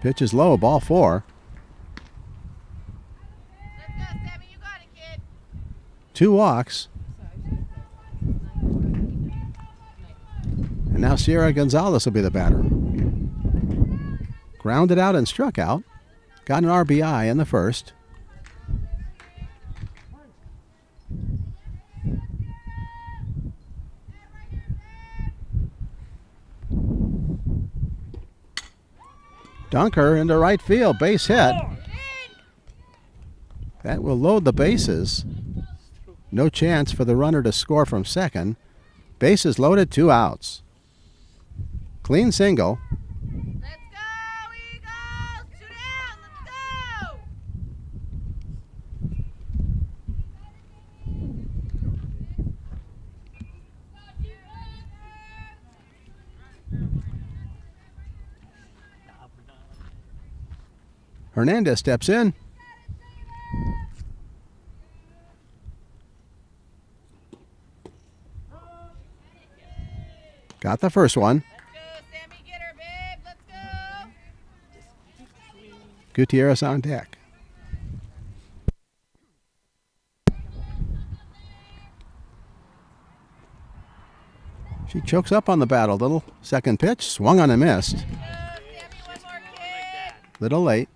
Pitch is low, ball 4. Let's go, Sammy. You got it, kid. 2 walks. And now Sierra Gonzalez will be the batter. Grounded out and struck out. Got an RBI in the first. Dunker into right field, base hit. That will load the bases. No chance for the runner to score from second. Bases loaded, 2 outs. Clean single. Let's go, Eagles! 2 down. Let's go! Hernandez steps in. Got the first one. Let's go, Sammy. Get her, babe. Let's go. Gutierrez on deck. She chokes up on the bat a little. Second pitch, swung on and missed. Sammy, one more, kid. Little late.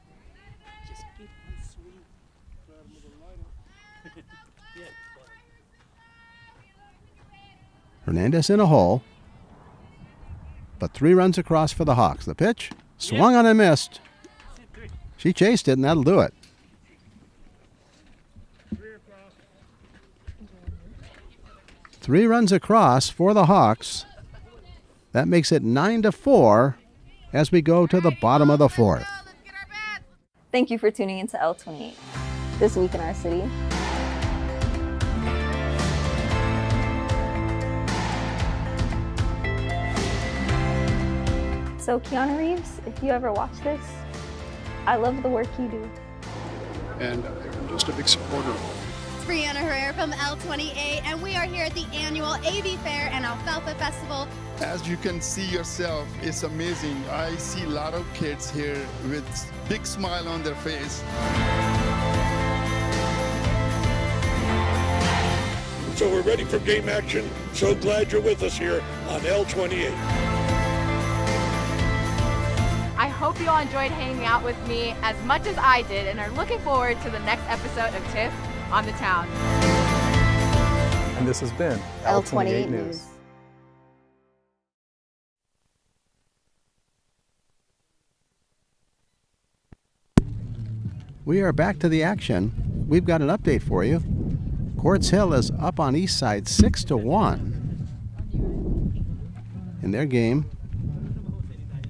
Hernandez in a hole. But 3 runs across for the Hawks. The pitch, swung on and missed. She chased it, and that'll do it. Three runs across for the Hawks. That makes it 9-4 as we go to the bottom of the 4th. Let's get our bats. Thank you for tuning into L28, This Week in Our City. So Keanu Reeves, if you ever watch this, I love the work you do. And I'm just a big supporter. It's Brianna Herrera from L28, and we are here at the annual AV Fair and Alfalfa Festival. As you can see yourself, it's amazing. I see a lot of kids here with big smile on their face. So we're ready for game action. So glad you're with us here on L28. I hope you all enjoyed hanging out with me as much as I did and are looking forward to the next episode of TIFF on the Town. And this has been L28 News. We are back to the action. We've got an update for you. Quartz Hill is up on East Side 6-1 in their game.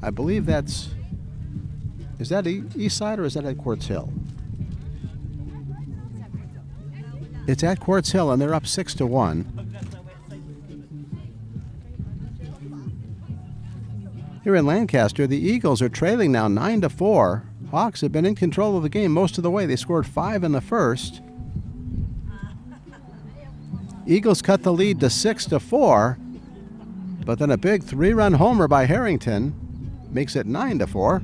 I believe that's... Is that East Side or is that at Quartz Hill? It's at Quartz Hill and they're up 6-1. Here in Lancaster, the Eagles are trailing now 9-4. Hawks have been in control of the game most of the way. They scored 5 in the first. Eagles cut the lead to 6-4, but then a big 3-run homer by Harrington makes it 9-4.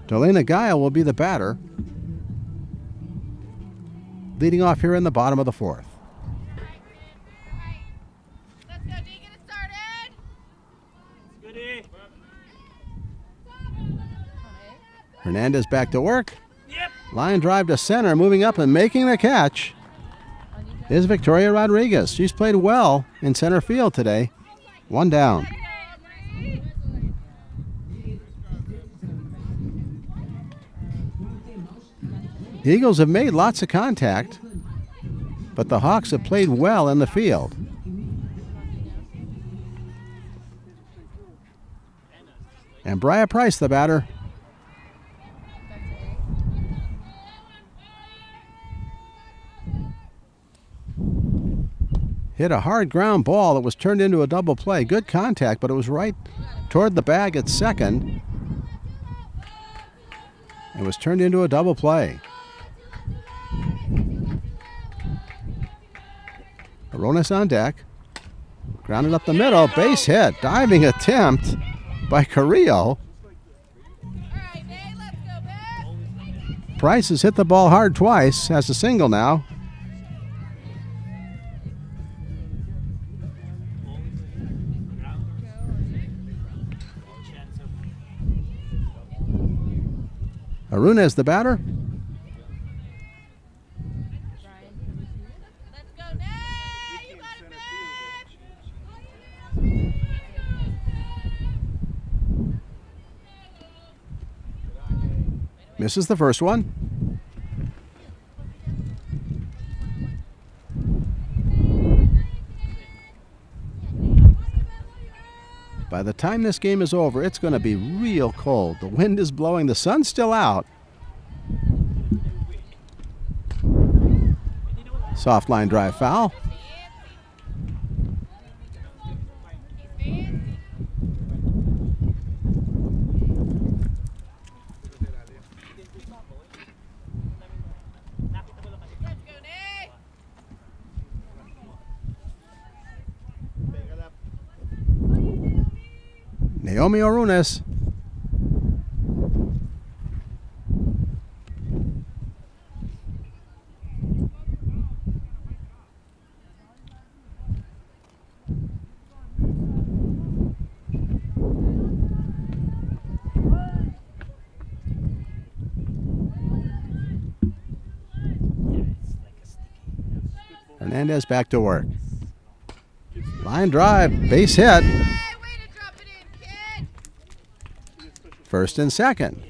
Delana Gaia will be the batter, leading off here in the bottom of the fourth. Let's go, D. Get it started. Hernandez back to work. Line drive to center, moving up and making the catch is Victoria Rodriguez. She's played well in center field today. 1 down. The Eagles have made lots of contact, but the Hawks have played well in the field. And Briar Price, the batter. Hit a hard ground ball that was turned into a double play. Good contact, but it was right toward the bag at second. It was turned into a double play. Aronis on deck. Grounded up the middle. Base hit. Diving attempt by Carrillo. Price has hit the ball hard twice. Has a single now. Arunes, the batter. Let's go, Nate. You got it, Misses the first one. By the time this game is over, it's going to be real cold. The wind is blowing. The sun's still out. Soft line drive foul. Naomi Arunes. Hernandez back to work. Line drive, base hit. First and second.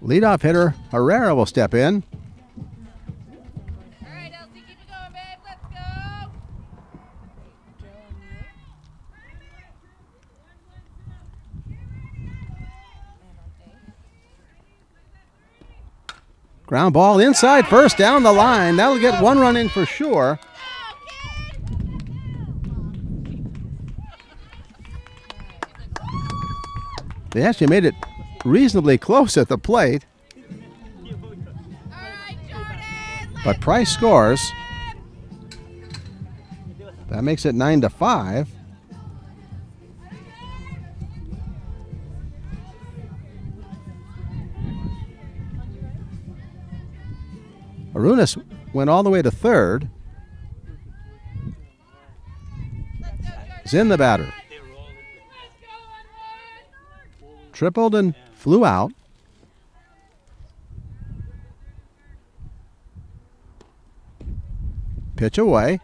Leadoff hitter Herrera will step in. All right, Elsie, keep it going, babe. Let's go. Ground ball inside first, down the line. That'll get one run in for sure. They actually made it reasonably close at the plate. But Price scores. That makes it 9-5. Arunas went all the way to third. Zinn the batter. Tripled and flew out. Pitch away.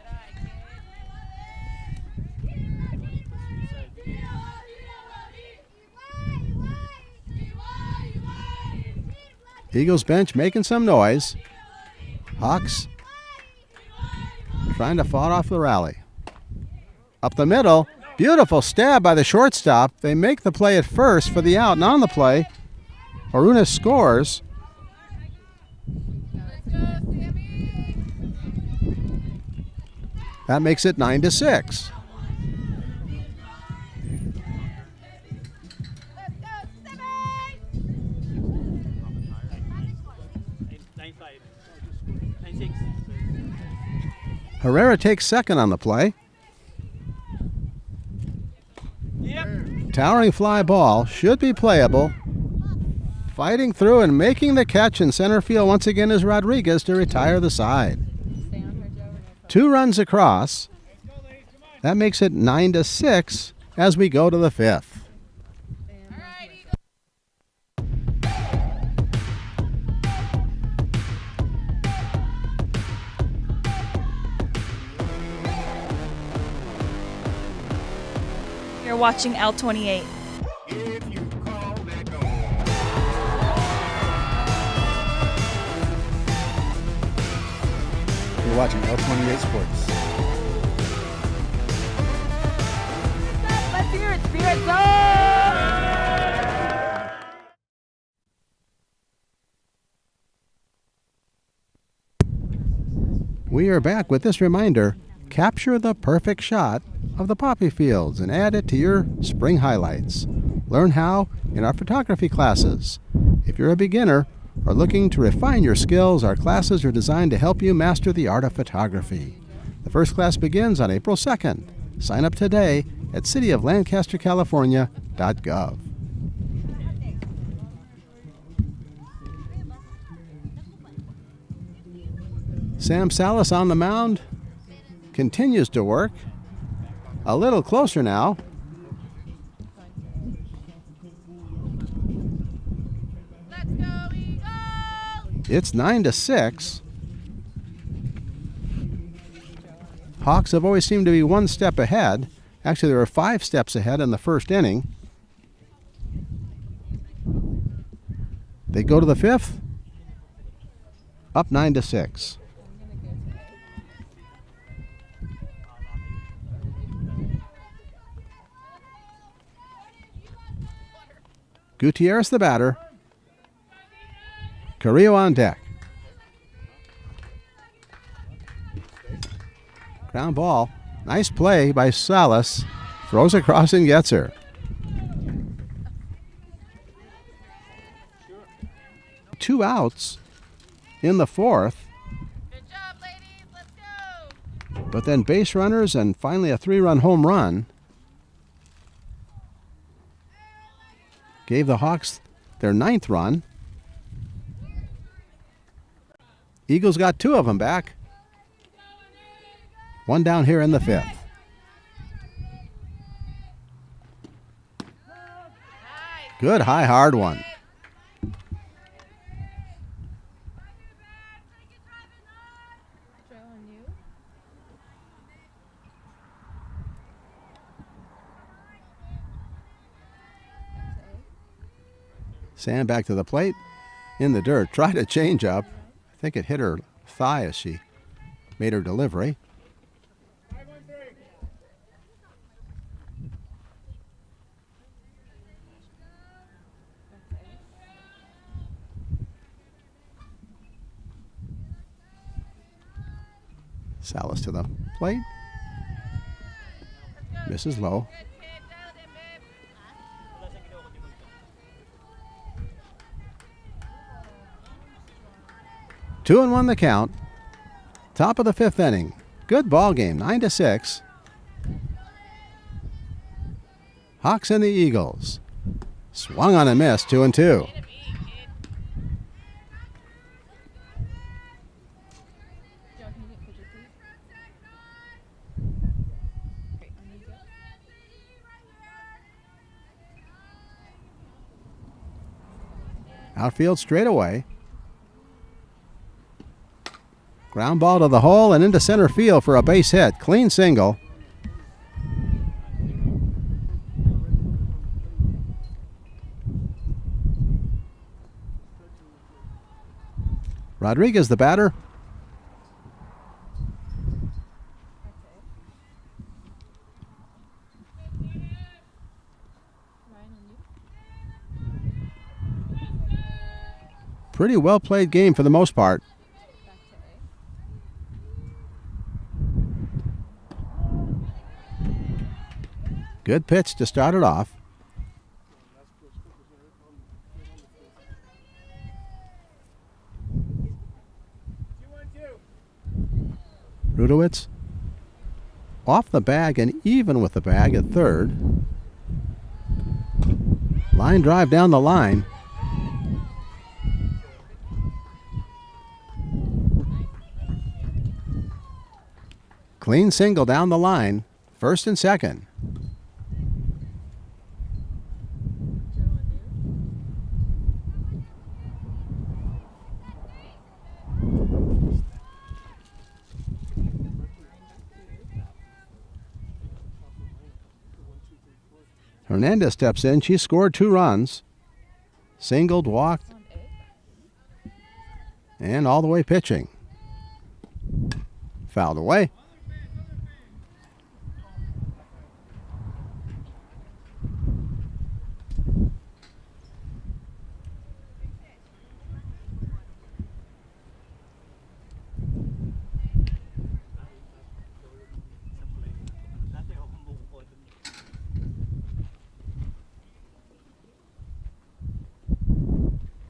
Eagles bench making some noise. Hawks trying to fight off the rally. Up the middle. Beautiful stab by the shortstop. They make the play at first for the out, and on the play, Arunas scores. That makes it 9-6. Herrera takes second on the play. Towering fly ball, should be playable. Fighting through and making the catch in center field once again is Rodriguez to retire the side. 2 runs across. That makes it 9-6 as we go to the 5th. You're watching L28. You're watching L28 Sports. Let's hear it, Spirit Zone! We are back with this reminder. Capture the perfect shot of the poppy fields and add it to your spring highlights. Learn how in our photography classes. If you're a beginner or looking to refine your skills, our classes are designed to help you master the art of photography. The first class begins on April 2nd. Sign up today at cityoflancastercalifornia.gov. Sam Salas on the mound continues to work. A little closer now. Let's go, Eagles! It's 9-6. Hawks have always seemed to be one step ahead. Actually, they were 5 steps ahead in the first inning. They go to the 5th. Up 9-6. Gutierrez the batter. Carrillo on deck. Ground ball. Nice play by Salas. Throws across and gets her. Two outs in the 4th. Good job, ladies. Let's go. But then base runners and finally a 3-run home run gave the Hawks their 9th run. Eagles got 2 of them back. 1 down here in the 5th. Good high hard one. Sam back to the plate. In the dirt, tried a change up. I think it hit her thigh as she made her delivery. Salas to the plate. Misses low. Two and one the count. Top of the fifth inning. Good ball game, 9-6. Hawks and the Eagles. Swung on and missed, 2-2. Outfield straightaway. Ground ball to the hole and into center field for a base hit. Clean single. Rodriguez the batter. Pretty well played game for the most part. Good pitch to start it off. Rudowitz off the bag and even with the bag at third. Line drive down the line. Clean single down the line, first and second. Hernandez steps in. She scored 2 runs. Singled, walked, and all the way pitching. Fouled away.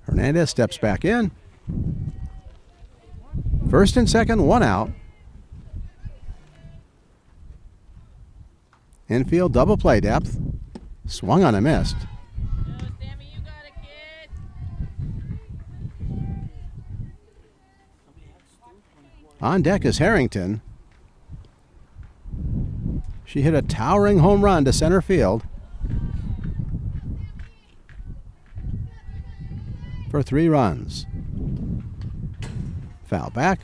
Hernandez steps back in. First and second, 1 out. Infield double play depth. Swung on and missed. On deck is Harrington. She hit a towering home run to center field for 3 runs. Foul back.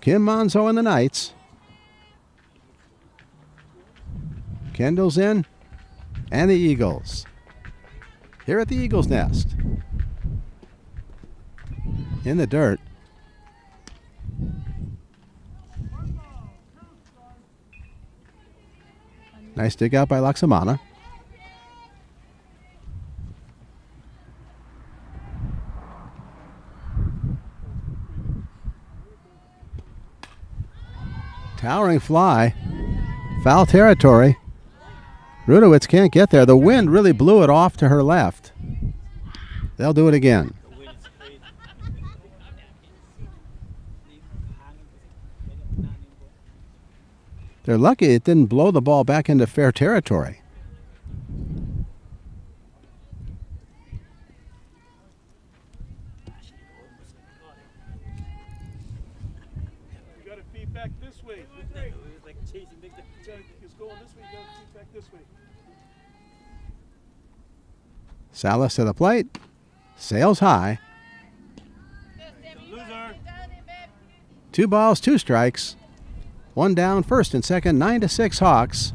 Kim Monzo and the Knights. Kendall's in, and the Eagles. Here at the Eagles' nest. In the dirt. Nice dig out by Laksamana. Towering fly. Foul territory. Rudowitz can't get there. The wind really blew it off to her left. They'll do it again. They're lucky it didn't blow the ball back into fair territory. You got to feed back this way. It's going this way, you got to feed back this way. Salas to the plate. Sails high. 2 balls, 2 strikes. One down, first and second, 9-6 Hawks.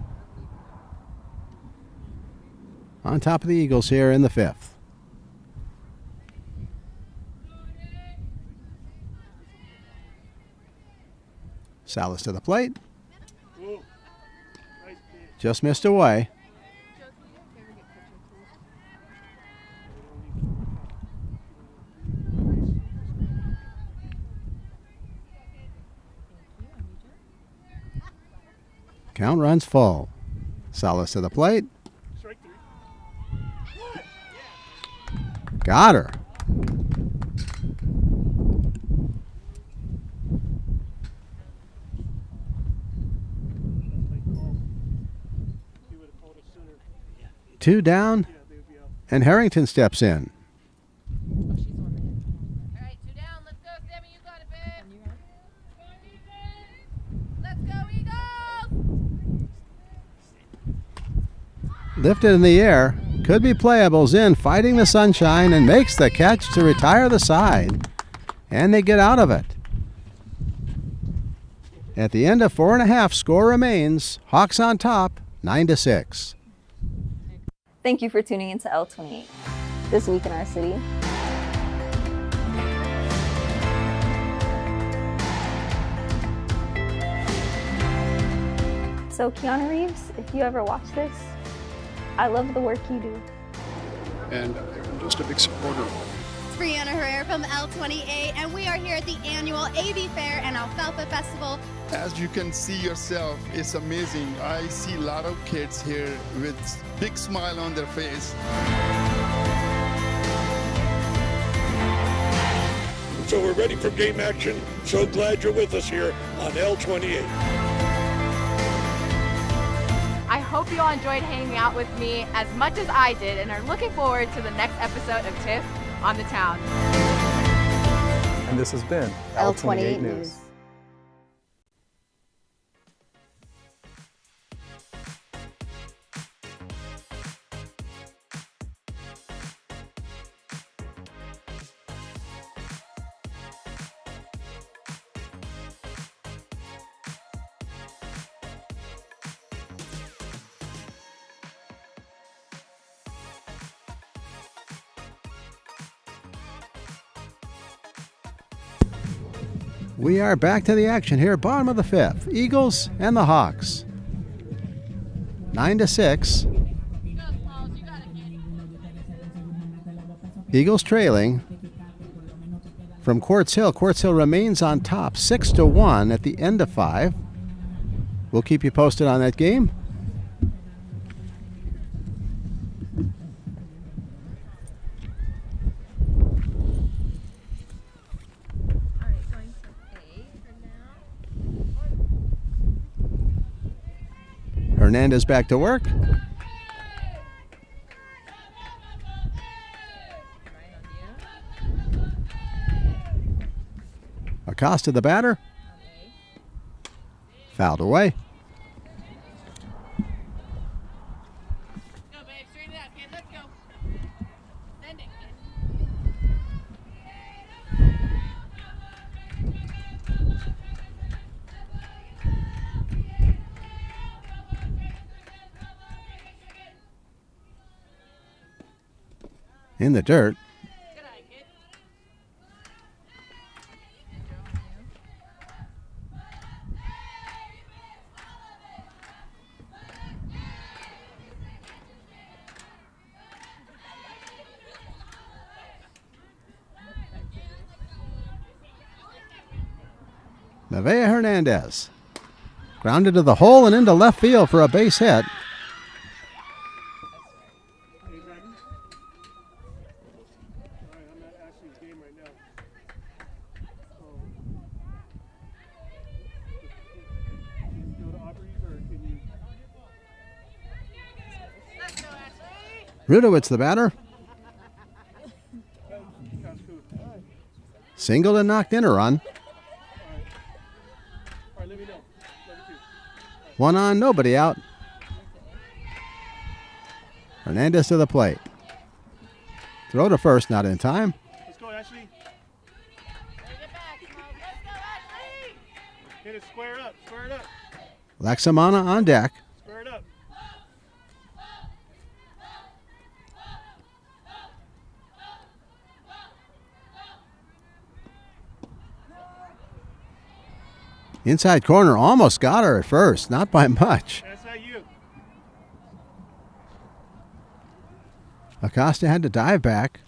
On top of the Eagles here in the fifth. Salas to the plate. Just missed away. Count runs full. Salas to the plate. Got her. Two down, and Harrington steps in. Oh, she's the one that hit. All right, 2 down. Let's go, Sammy. You got it, babe. Let's go, Eagles! Lifted in the air. Could be playable. Zinn fighting the sunshine and makes the catch to retire the side. And they get out of it. At the end of 4.5, score remains. Hawks on top, 9-6. Thank you for tuning into L28. This week in our city. So Keanu Reeves, if you ever watch this, I love the work you do. And I'm just a big supporter of it. It's Brianna Herrera from L28, and we are here at the annual AV Fair and Alfalfa Festival. As you can see yourself, it's amazing. I see a lot of kids here with big smile on their face. So we're ready for game action. So glad you're with us here on L28. I hope you all enjoyed hanging out with me as much as I did and are looking forward to the next episode of Tiff on the Town. And this has been L28 News. We are back to the action here, bottom of the fifth. Eagles and the Hawks. 9-6. Eagles trailing from Quartz Hill. Quartz Hill remains on top, 6-1 at the end of 5. We'll keep you posted on that game. Hernandez back to work. Acosta the batter. Fouled away. In the dirt. Nevaeh Hernandez grounded to the hole and into left field for a base hit. Rudowitz the batter. Singled and knocked in a run. One on, nobody out. Hernandez to the plate. Throw to first, not in time. Let's go, Ashley. Get it Just square it up. Square it up. Laksamana on deck. Square it up. Inside corner, almost got her at first, not by much. That's not you. Acosta had to dive back.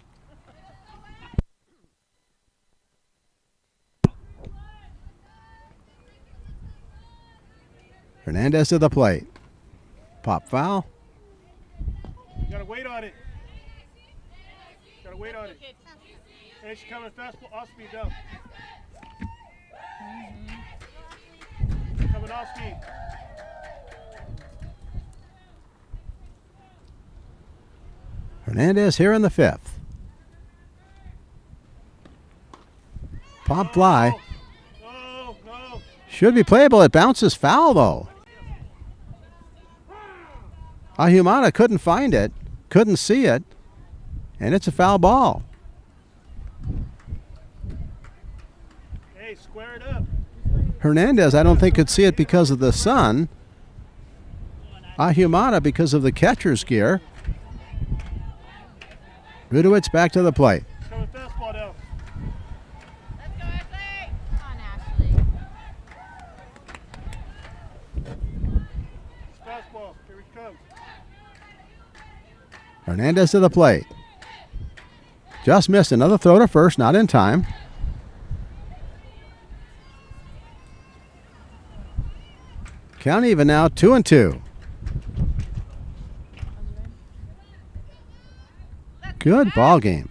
Hernandez to the plate. Pop foul. You gotta wait on it. Gotta wait on it. Hey, she's coming fastball, off speed down. Coming off speed. Hernandez here in the fifth. Pop fly. No, no. Should be playable. It bounces foul though. Ahumada couldn't find it, couldn't see it, and it's a foul ball. Hey, square it up. Hernandez, I don't think could see it because of the sun. Ahumada because of the catcher's gear. Rudowitz back to the plate. Coming fastball down. Let's go, Ashley. Come on, Ashley. It's fastball. Here he comes. Hernandez to the plate. Just missed another throw to first, not in time. Count even now, 2-2. Good ball game.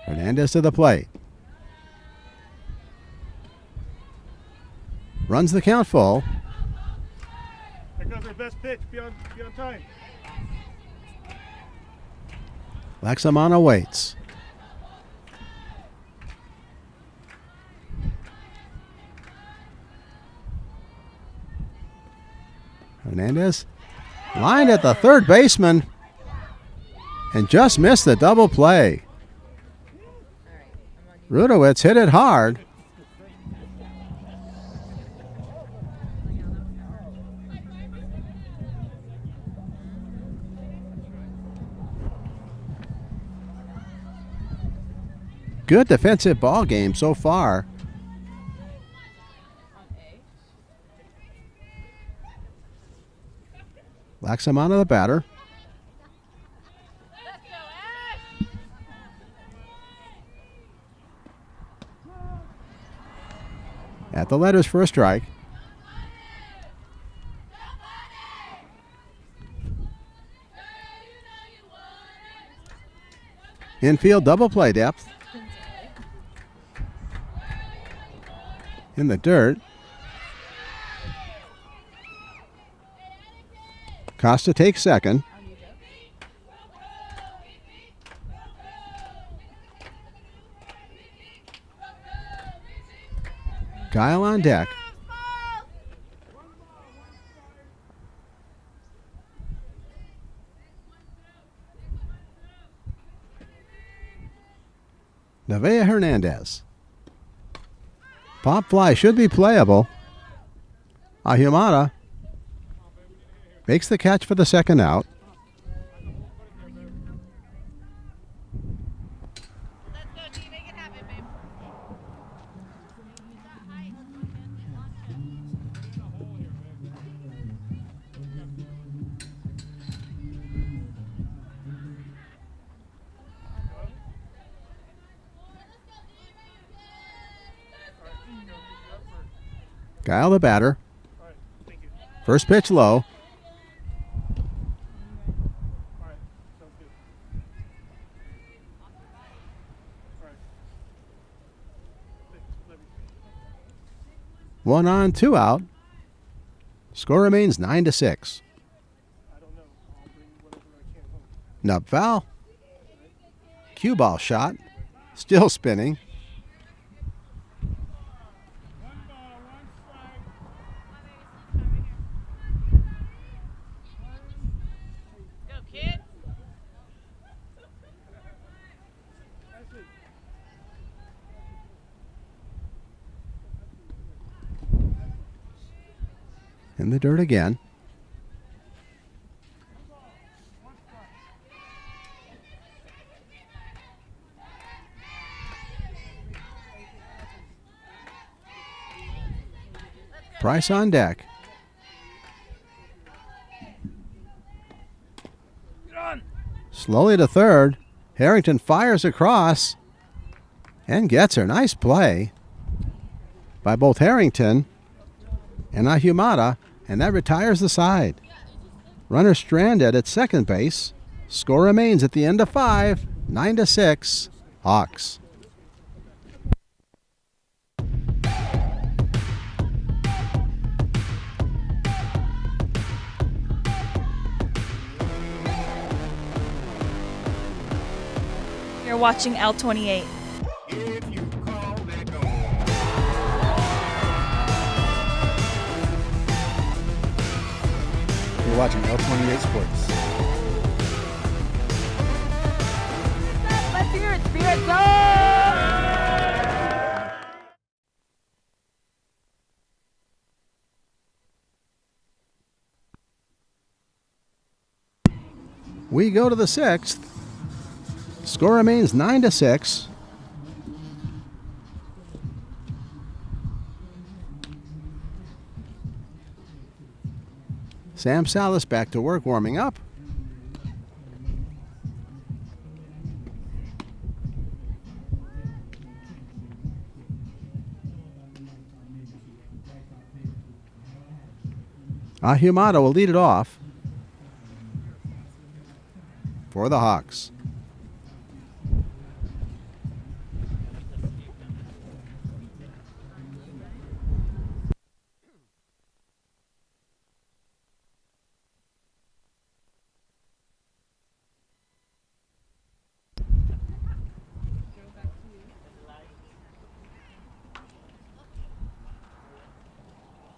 Hernandez to the plate. Runs the count full. There goes our best pitch. Be on time. Laksamana waits. Hernandez lined at the third baseman and just missed the double play. Rudowitz hit it hard. Good defensive ball game so far. Laksamana the batter. Let's go, Ash. At the letters for a strike. Infield double play depth. In the dirt. Costa takes second. Kyle on deck. Nevaeh Hernandez. Pop fly should be playable. Ahumada makes the catch for the second out. Let's go, T. Make it happen, babe. Kyle the batter. All right, thank you. First pitch low. All right, sounds good. All right. Thanks, love you. 1 on, 2 out. Score remains 9-6. I don't know. I'll bring whatever I can home. Nub foul. Cue ball shot. Still spinning. Go, kid. In the dirt again. Price on deck. Slowly to third. Harrington fires across and gets her. Nice play by both Harrington and Ahumada, and that retires the side. Runner stranded at second base. Score remains at the end of 5, 9-6, Hawks. You're watching L28. You're watching L28 Sports. Let's hear it, Spirit Zone! We go to the 6th. Score remains 9-6. Sam Salas back to work, warming up. Ahumada will lead it off for the Hawks.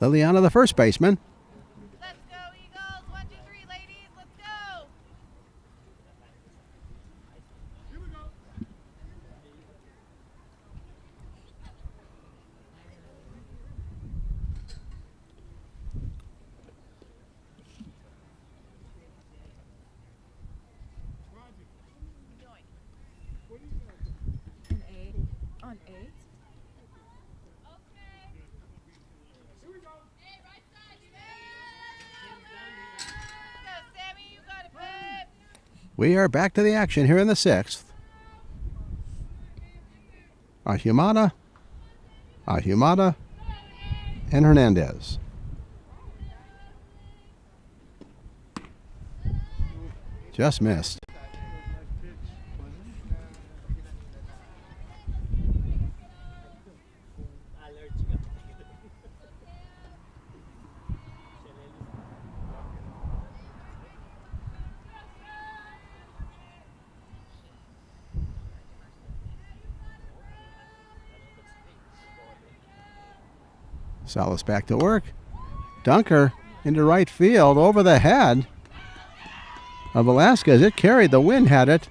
Liliana, the first baseman. Let's go, Eagles. 1, 2, 3, ladies. Let's go. On 8. We are back to the action here in the 6th. Ahumada, and Hernandez. Just missed. Salas back to work. Dunker into right field over the head of Velasquez. It carried. The wind had it.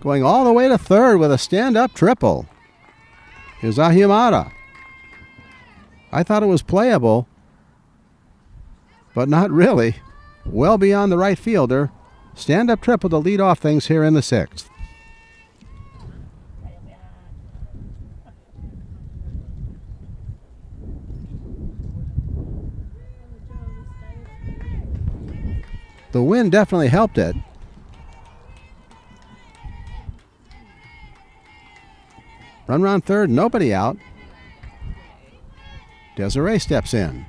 Going all the way to third with a stand-up triple. Here's Ahumada. I thought it was playable, but not really. Well beyond the right fielder. Stand-up triple to lead off things here in the 6th. The wind definitely helped it. Run around third, nobody out. Desiree steps in.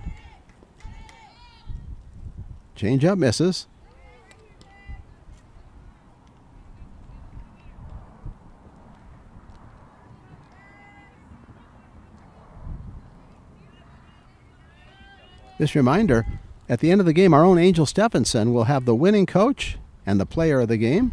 Change up misses. This reminder, at the end of the game, our own Angel Stephenson will have the winning coach and the player of the game.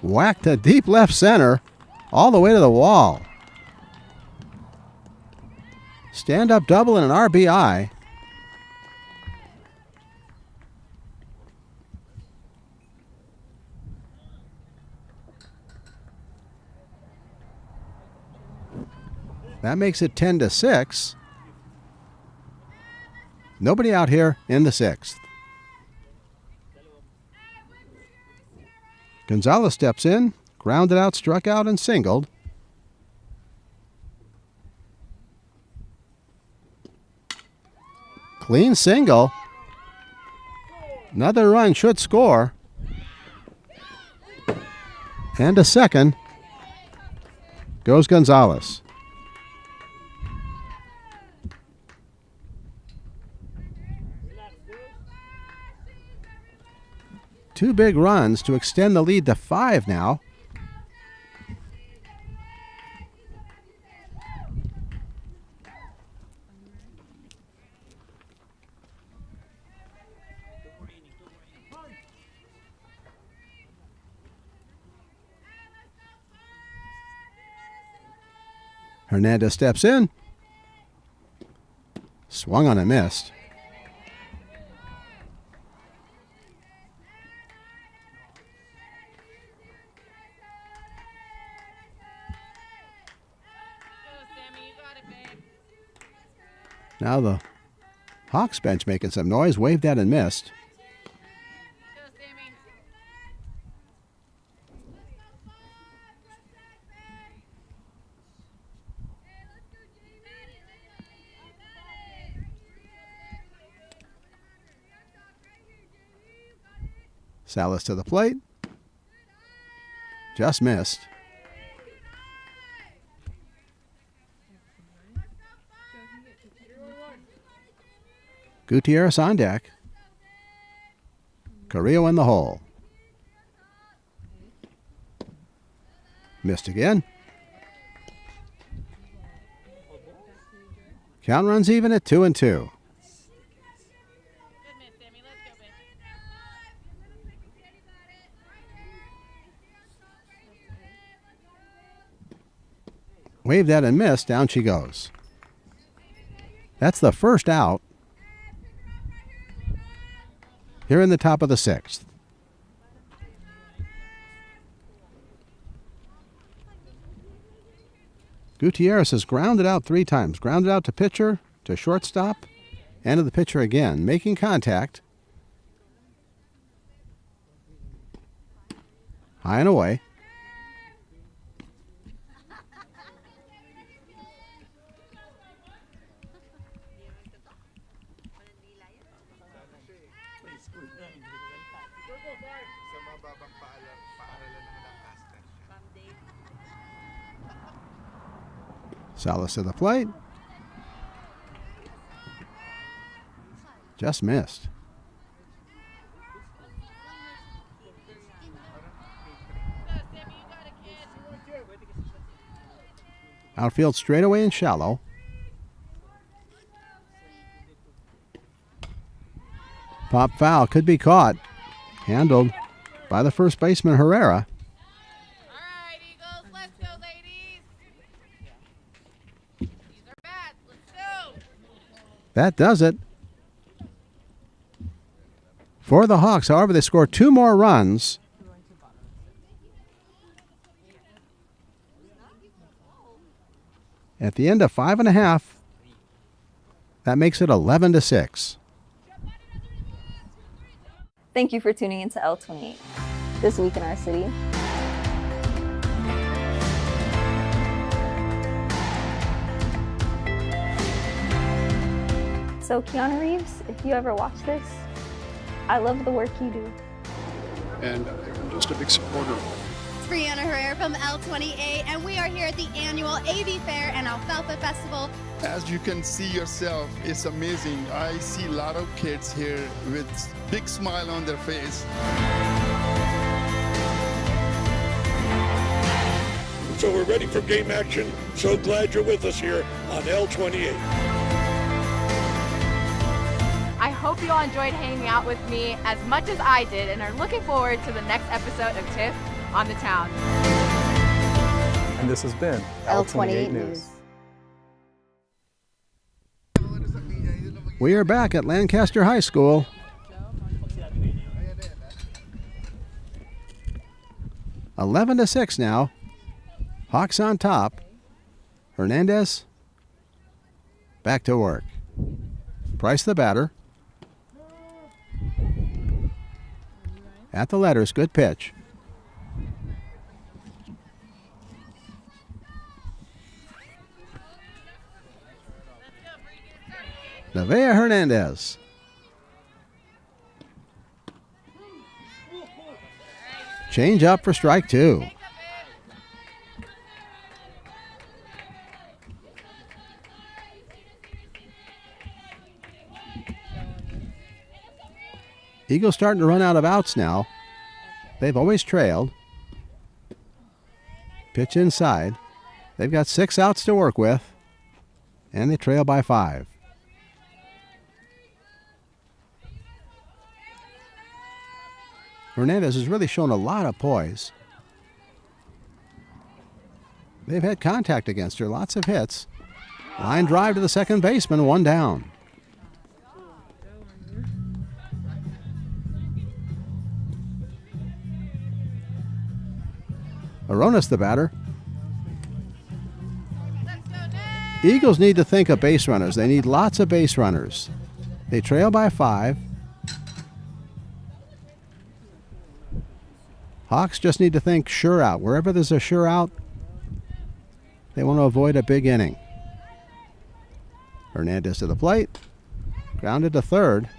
Whacked to deep left center, all the way to the wall. Stand-up double and an RBI. That makes it 10-6. Nobody out here in the sixth. Gonzalez steps in, grounded out, struck out, and singled. Clean single. Another run should score. And a second. Goes Gonzalez. Two big runs to extend the lead to 5 now. Hernandez steps in. Swung on and missed. Now the Hawks bench making some noise. Waved that and missed. Salas to the plate. Just missed. Gutierrez on deck. Carrillo in the hole. Missed again. Count runs even at 2-2. Waved that and missed. Down she goes. That's the first out. Here in the top of the sixth. Gutierrez has grounded out 3 times. Grounded out to pitcher, to shortstop, and to the pitcher again. Making contact. High and away. Salas to the plate. Just missed. Outfield straightaway and shallow. Pop foul could be caught. Handled by the first baseman Herrera. That does it for the Hawks. However, they score 2 more runs. At the end of 5.5, that makes it 11-6. Thank you for tuning into L28. This week in our city. So Keanu Reeves, if you ever watch this, I love the work you do. And I'm just a big supporter of it. It's Brianna Herrera from L28, and we are here at the annual AV Fair and Alfalfa Festival. As you can see yourself, it's amazing. I see a lot of kids here with big smile on their face. So we're ready for game action. So glad you're with us here on L28. I hope you all enjoyed hanging out with me as much as I did and are looking forward to the next episode of Tiff on the Town. And this has been L28 News. We are back at Lancaster High School. Eleven to 6 now. Hawks on top. Hernandez back to work. Price the batter. At the letters, good pitch. Nevaeh Hernandez. Change up for strike 2. Eagles starting to run out of outs now. They've always trailed. Pitch inside. They've got 6 outs to work with, and they trail by 5. Hernandez has really shown a lot of poise. They've had contact against her, lots of hits. Line drive to the second baseman, 1 down. Aronis the batter. Eagles need to think of base runners. They need lots of base runners. They trail by 5. Hawks just need to think sure out. Wherever there's a sure out, they want to avoid a big inning. Hernandez to the plate. Grounded to third.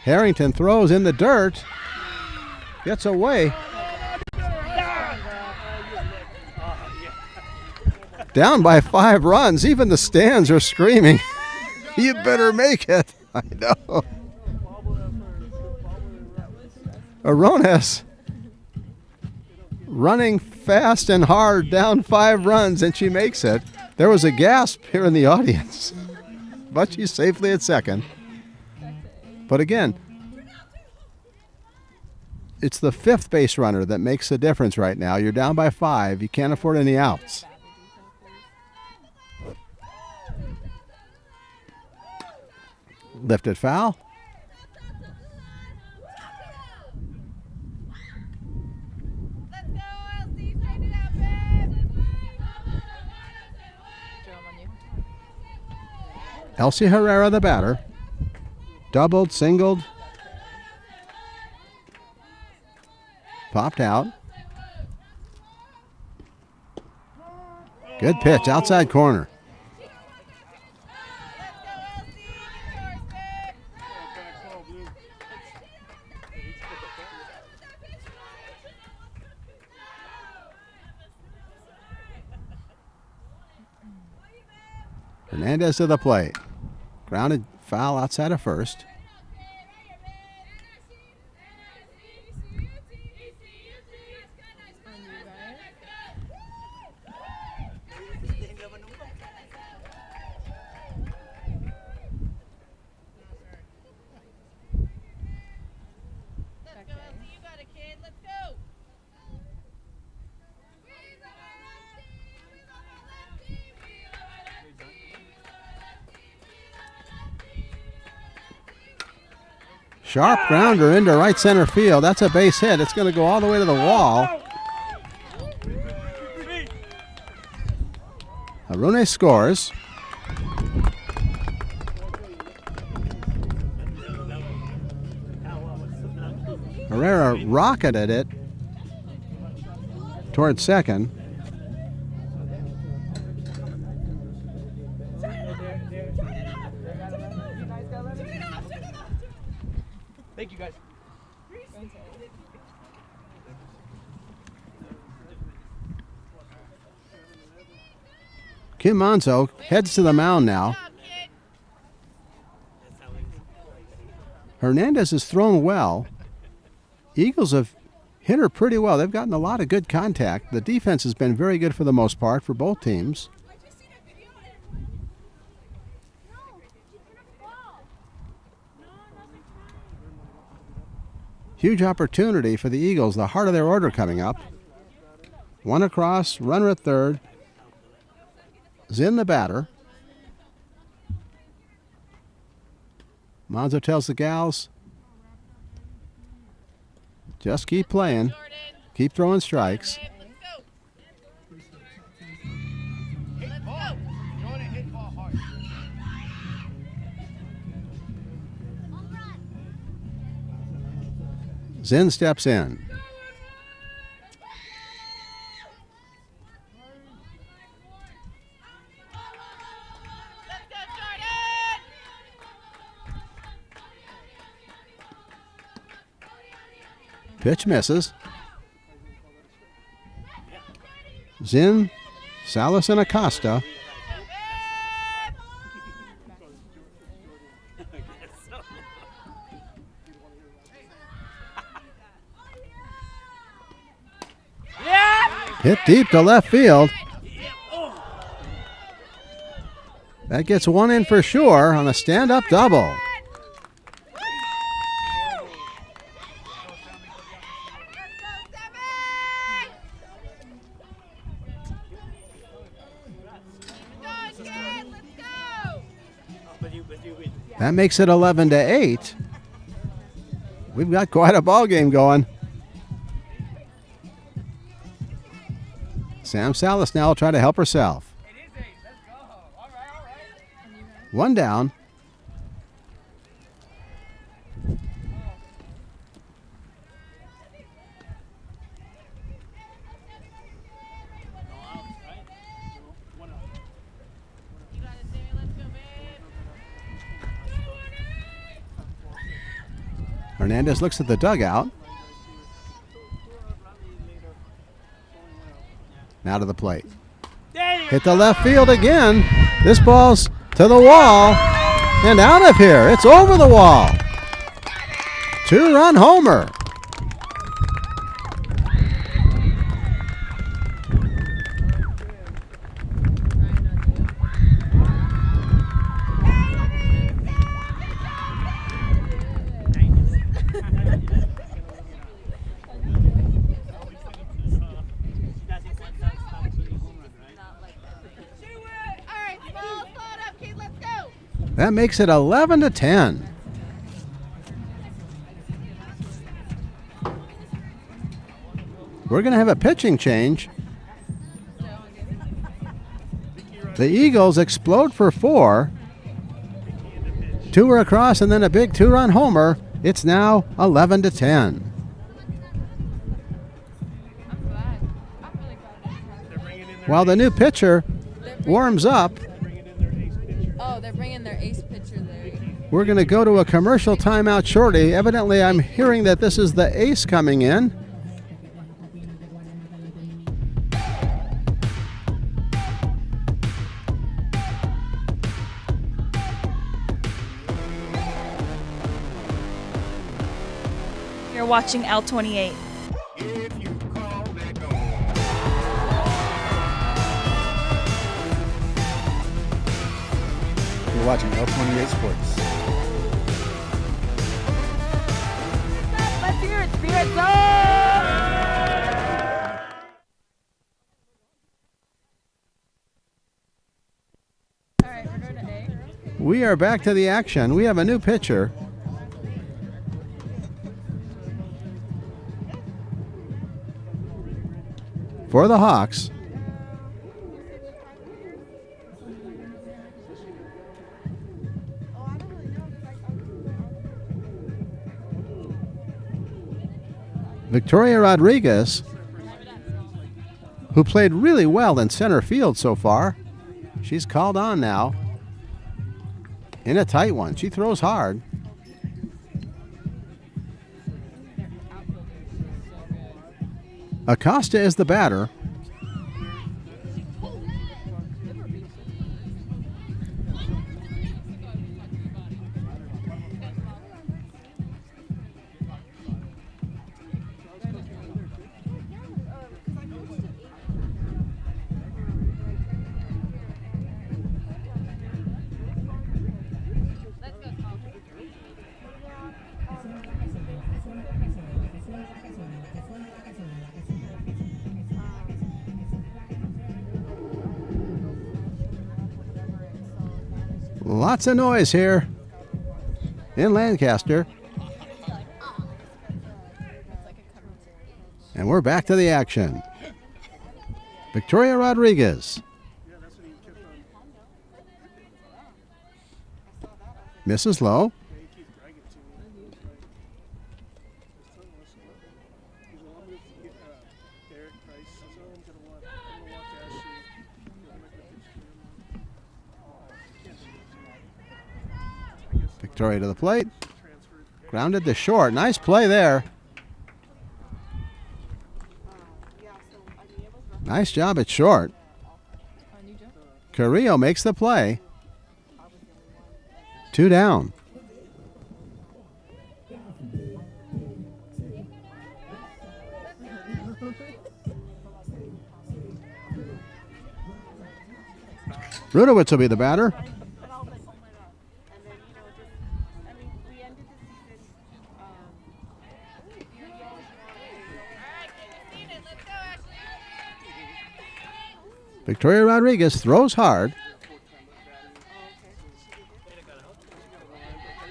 Harrington throws in the dirt. Gets away. Down by 5 runs. Even the stands are screaming, you better make it. I know. Aronis running fast and hard, down 5 runs, and she makes it. There was a gasp here in the audience, but she's safely at second. But again, it's the 5th base runner that makes the difference right now. You're down by 5. You can't afford any outs. Lifted foul. Elsie Herrera, the batter. Doubled, singled. Popped out. Good pitch, outside corner. Hernandez to the plate. Grounded foul outside of first. Sharp grounder into right center field. That's a base hit. It's going to go all the way to the wall. Arune scores. Herrera rocketed it towards second. Thank you, guys. Kim Monzo heads to the mound now. Hernandez has thrown well. Eagles have hit her pretty well. They've gotten a lot of good contact. The defense has been very good for the most part for both teams. Huge opportunity for the Eagles, the heart of their order coming up. One across, runner at third. Zinn the batter. Monzo tells the gals, just keep playing. Keep throwing strikes. Zinn steps in. Pitch misses. Zinn, Salas, and Acosta. Hit deep to left field. That gets one in for sure on a stand-up double. That makes it 11-8. We've got quite a ball game going. Sam Salas now will try to help herself. One down. Hernandez looks at the dugout. Now to the plate. Hit the left field again. This ball's to the wall and out of here. It's over the wall. 2-run homer. That makes it 11-10. We're going to have a pitching change. The Eagles explode for 4. 2 are across and then a big 2-run homer. It's now 11-10. While the new pitcher warms up, they're bringing their ace pitcher there. we're going to go to a commercial timeout shortly. Evidently, I'm hearing that this is the ace coming in. You're watching L28. You're watching L28 Sports. Let's hear it, Spirit Zone! All right, we're going to A. We are back to the action. We have a new pitcher. For the Hawks. Victoria Rodriguez, who played really well in center field so far. She's called on now in a tight one. She throws hard. Acosta is the batter. Lots of noise here. in Lancaster. And we're back to the action. Victoria Rodriguez. Misses low. Victoria to the plate. Grounded to short. Nice play there. Nice job at short. Carrillo makes the play. 2 down. Rudowitz will be the batter. Victoria Rodriguez throws hard.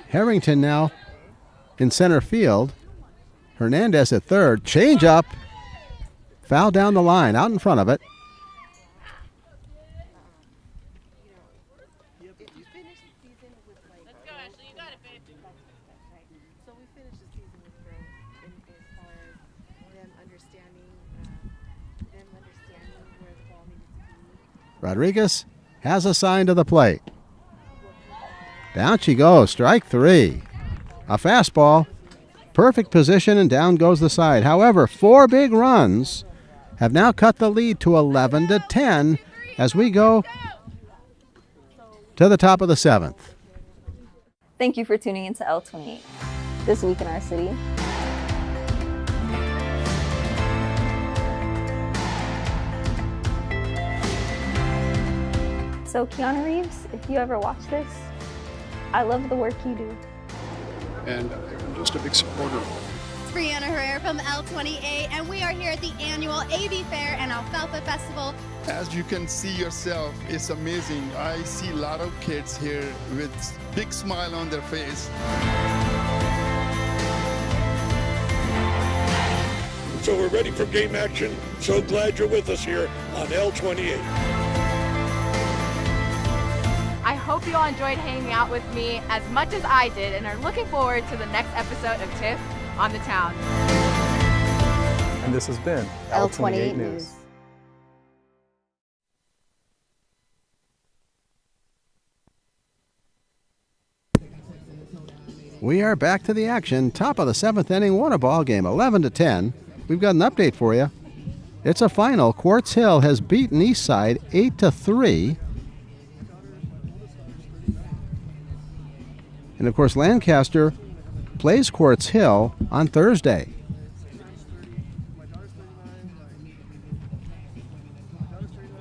Harrington now in center field. Hernandez at third. Change up. Foul down the line, out in front of it. Rodriguez has a sign to the plate. Down she goes, strike 3. A fastball, perfect position, and down goes the side. However, 4 big runs have now cut the lead to 11-10 as we go to the top of the 7th. Thank you for tuning into L28, This Week in Our City. So Keanu Reeves, if you ever watch this, I love the work you do. And I'm just a big supporter. It's Brianna Herrera from L28, and we are here at the annual AV Fair and Alfalfa Festival. As you can see yourself, it's amazing. I see a lot of kids here with big smile on their face. So we're ready for game action. So glad you're with us here on L28. I hope you all enjoyed hanging out with me as much as I did and are looking forward to the next episode of Tiff on the Town. And this has been L28 News. We are back to the action. Top of the 7th inning. What a ball game. 11-10. We've got an update for you. It's a final. Quartz Hill has beaten Eastside 8-3. And of course, Lancaster plays Quartz Hill on Thursday.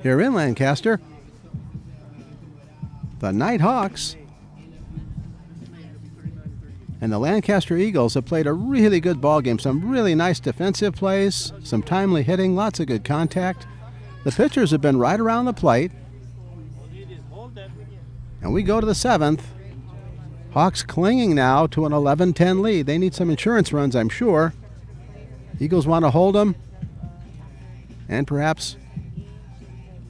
Here in Lancaster, the Nighthawks and the Lancaster Eagles have played a really good ball game. Some really nice defensive plays, some timely hitting, lots of good contact. The pitchers have been right around the plate. And we go to the 7th. Hawks clinging now to an 11-10 lead. They need some insurance runs, I'm sure. Eagles want to hold them and perhaps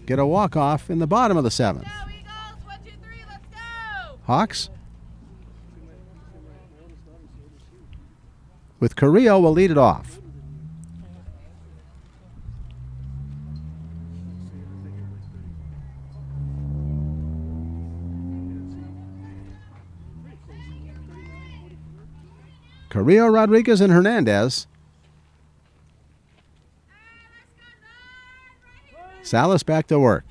get a walk-off in the bottom of the 7th. Go, Eagles! 1, 2, 3, let's go! Hawks with Carrillo will lead it off. Carrillo, Rodriguez, and Hernandez. Salas back to work.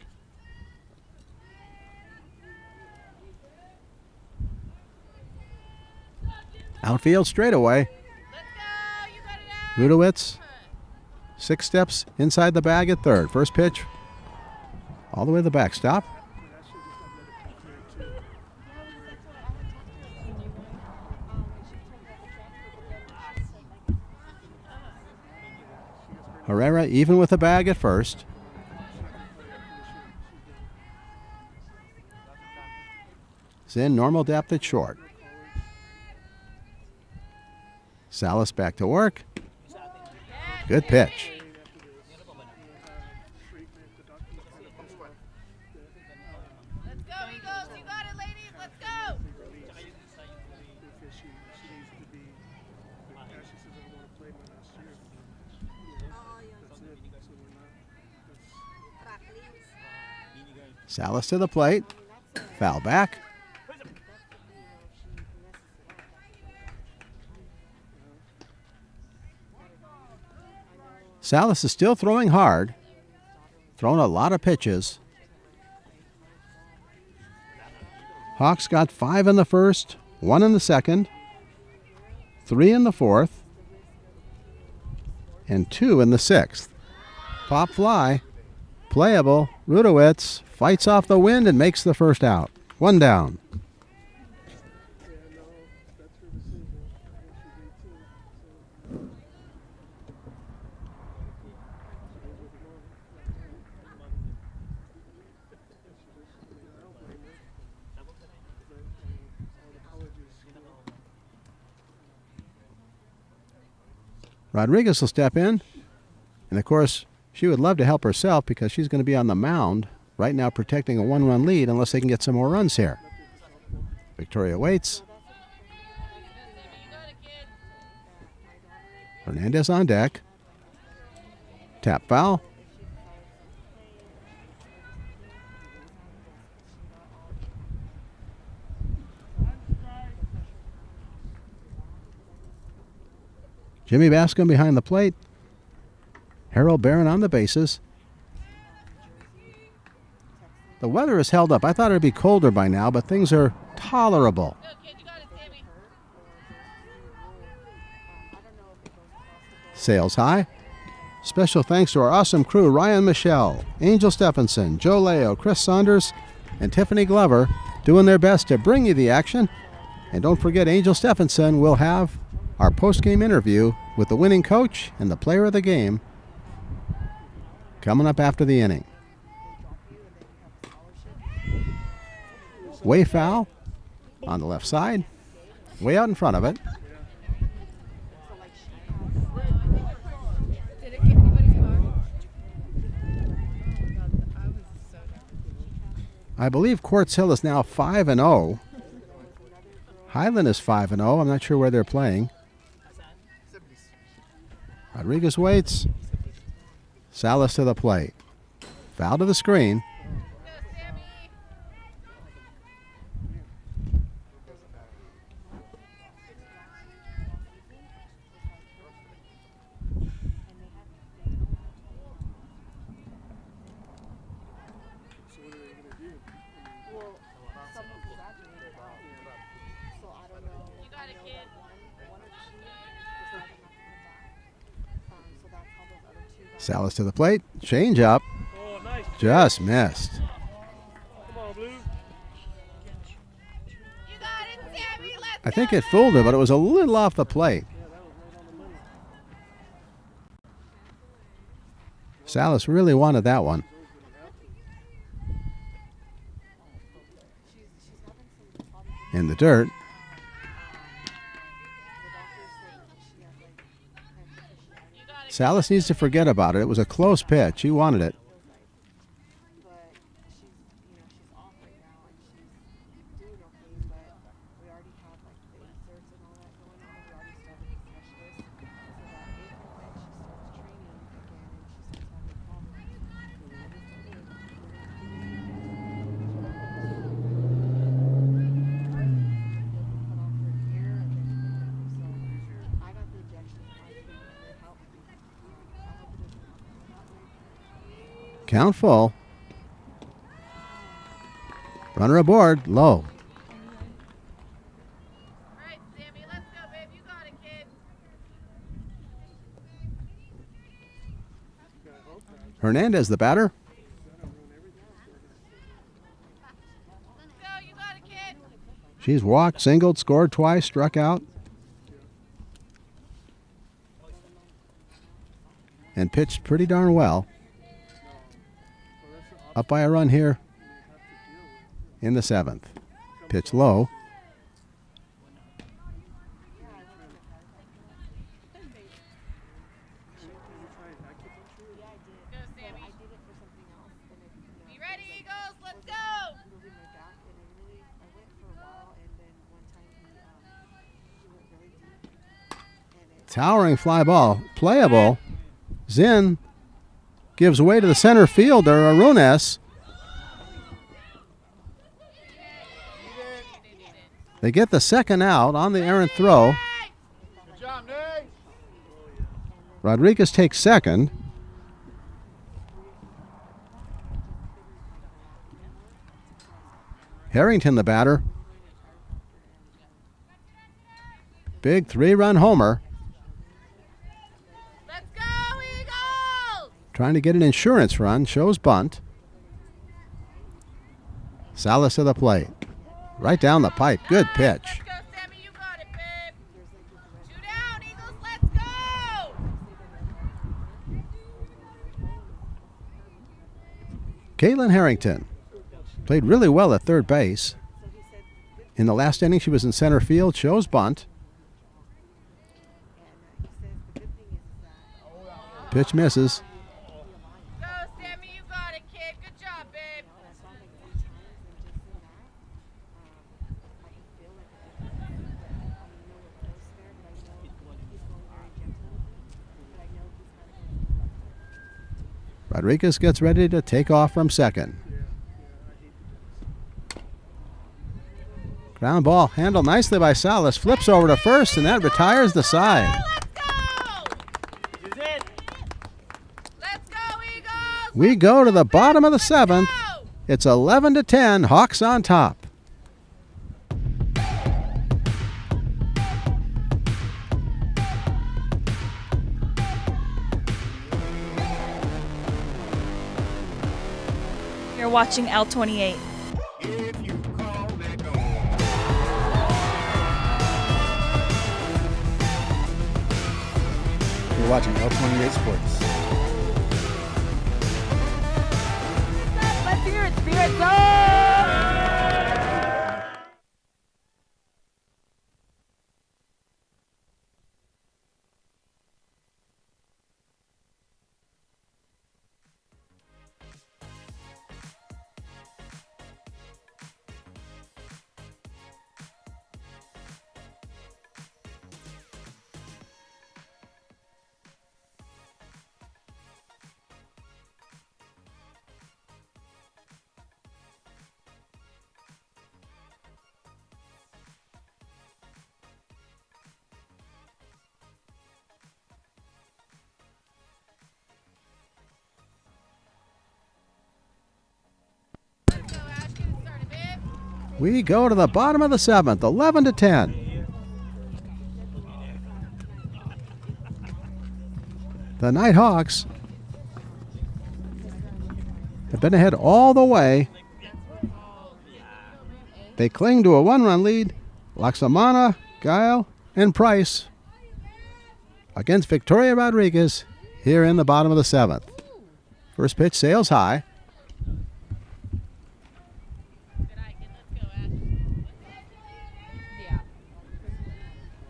Outfield straightaway. Rudowitz, 6 steps inside the bag at third. First pitch, all the way to the backstop. Herrera even with the bag at first. Zinn normal depth at short. Salas back to work. Good pitch. Let's go, Eagles. You got it, ladies. Let's go. Salas to the plate. Foul back. Salas is still throwing hard. Thrown a lot of pitches. Hawks got 5 in the first, 1 in the second, 3 in the fourth, and 2 in the sixth. Pop fly. Playable. Rudowitz fights off the wind and makes the first out. 1 down. Rodriguez will step in. And of course, she would love to help herself because she's going to be on the mound right now protecting a 1-run lead unless they can get some more runs here. Victoria waits. Hernandez on deck. Tap foul. Jimmy Bascom behind the plate. Harold Barron on the bases. The weather has held up. I thought it would be colder by now, but things are tolerable. Sails high. Special thanks to our awesome crew, Ryan Michelle, Angel Stephenson, Joe Leo, Chris Saunders, and Tiffany Glover, doing their best to bring you the action. And don't forget, Angel Stephenson will have our post-game interview with the winning coach and the player of the game coming up after the inning. Way foul on the left side, way out in front of it. I believe Quartz Hill is now 5-0. Highland is 5-0. I'm not sure where they're playing. Rodriguez waits. Salas to the plate. Foul to the screen. Salas to the plate. Change up. Oh, nice. Just missed. Come on, Blue. You got it, Sammy. Let's I think it fooled her, but it was a little off the plate. Salas really wanted that one. In the dirt. Salas needs to forget about it. It was a close pitch. He wanted it. Count full. Runner aboard, low. All right, Sammy, let's go, babe. You got it, kid. Hernandez, the batter. Let's go. You got it, kid. She's walked, singled, scored twice, struck out. And pitched pretty darn well. Up by a run here in the 7th. Pitch low. towering fly ball. Playable. Zinn gives way to the center fielder, Arunas. They get the second out on the errant throw. Rodriguez takes second. Harrington, the batter. Big 3-run homer. Let's go, Eagles! Trying to get an insurance run. Shows bunt. Salas to the plate. Right down the pipe. Good pitch. Let's go, Sammy. You got it, babe. 2 down, Eagles. Let's go! Caitlin Harrington played really well at third base. In the last inning, she was in center field. Shows bunt. Pitch misses. Go, Sammy. You got it, kid. Good job, babe. Rodriguez gets ready to take off from second. Ground ball handled nicely by Salas. Flips over to first, and that retires the side. We go to the bottom of the 7th. It's 11-10. Hawks on top. You're watching L28. You're watching L28 Sports. Let's hear it, Spirit Zone! We go to the bottom of the 7th, 11-10. The Nighthawks have been ahead all the way. They cling to a 1-run lead. Laxamana, Guile, and Price against Victoria Rodriguez here in the bottom of the 7th. First pitch sails high.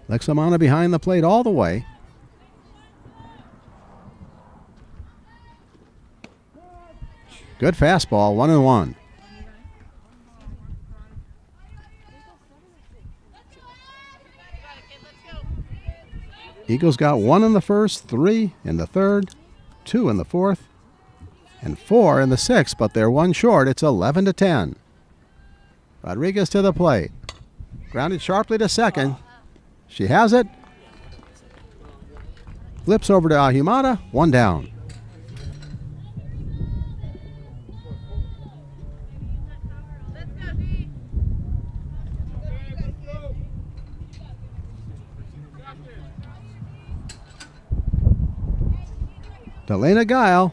Lexamana behind the plate all the way. Good fastball, 1-1. Eagles got 1 in the first, 3 in the third, 2 in the fourth, and 4 in the sixth, but they're 1 short. It's 11-10. Rodriguez to the plate. Grounded sharply to second. She has it. Flips over to Ahumada. 1 down. Delana Guile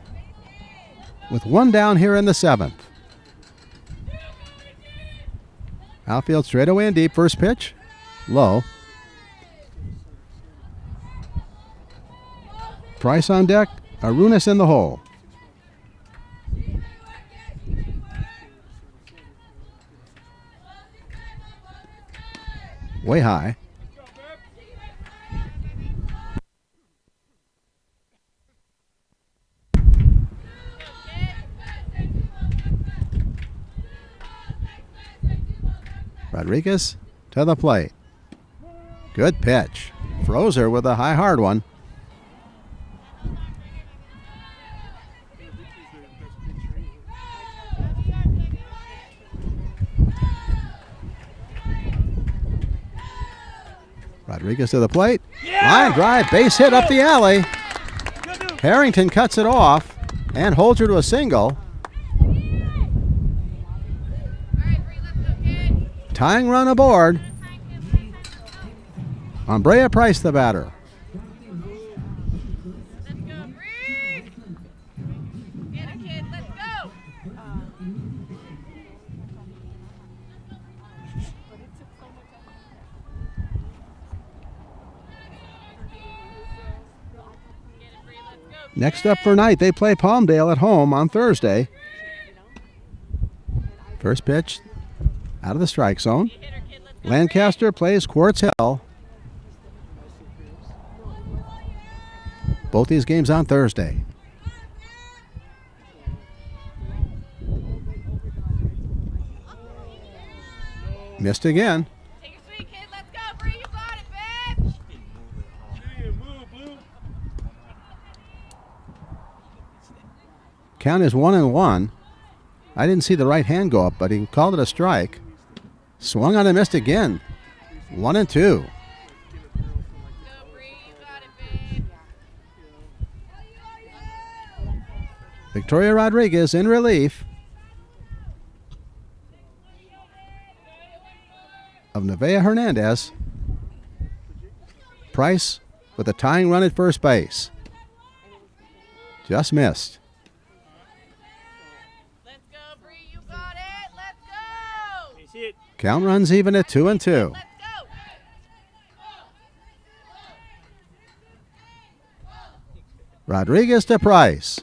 with 1 down here in the 7th. Outfield straightaway and deep. First pitch. Low. Price on deck, Arunas in the hole. Way high. Rodriguez to the plate. Good pitch. Frozer with a high hard one. Rodriguez to the plate. Line drive, base hit up the alley. Harrington cuts it off and holds her to a single. Tying run aboard. Umbrea Price the batter. Next up for Knight, they play Palmdale at home on Thursday. First pitch out of the strike zone. Lancaster plays Quartz Hill. Both these games on Thursday. Missed again. Take it sweet, kid. Let's go, Bree. You got it, babe. Count is 1-1. I didn't see the right hand go up, but he called it a strike. Swung on and missed again. 1-2. Victoria Rodriguez in relief of Nevaeh Hernandez. Price with a tying run at first base. Just missed. Let's go, Bree. You got it. Let's go. Count runs even at 2-2. Let's go. Rodriguez to Price.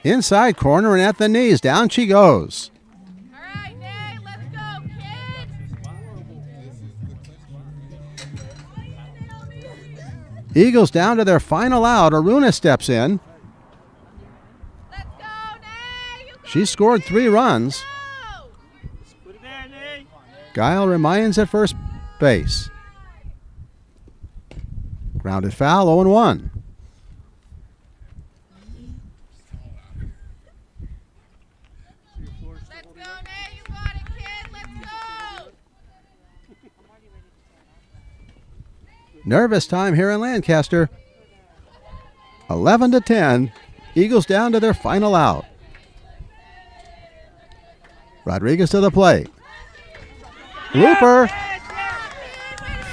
Inside corner and at the knees. Down she goes. All right, Nay. Let's go, kids. Eagles down to their final out. Aruna steps in. Let's go, Nay. She scored 3 runs. Put it there, Nate. Guile remains at first base. Grounded foul, 0-1. Let's go, Nay. You got it, kid. Let's go. Nervous time here in Lancaster. 11-10. Eagles down to their final out. Rodriguez to the plate. Looper.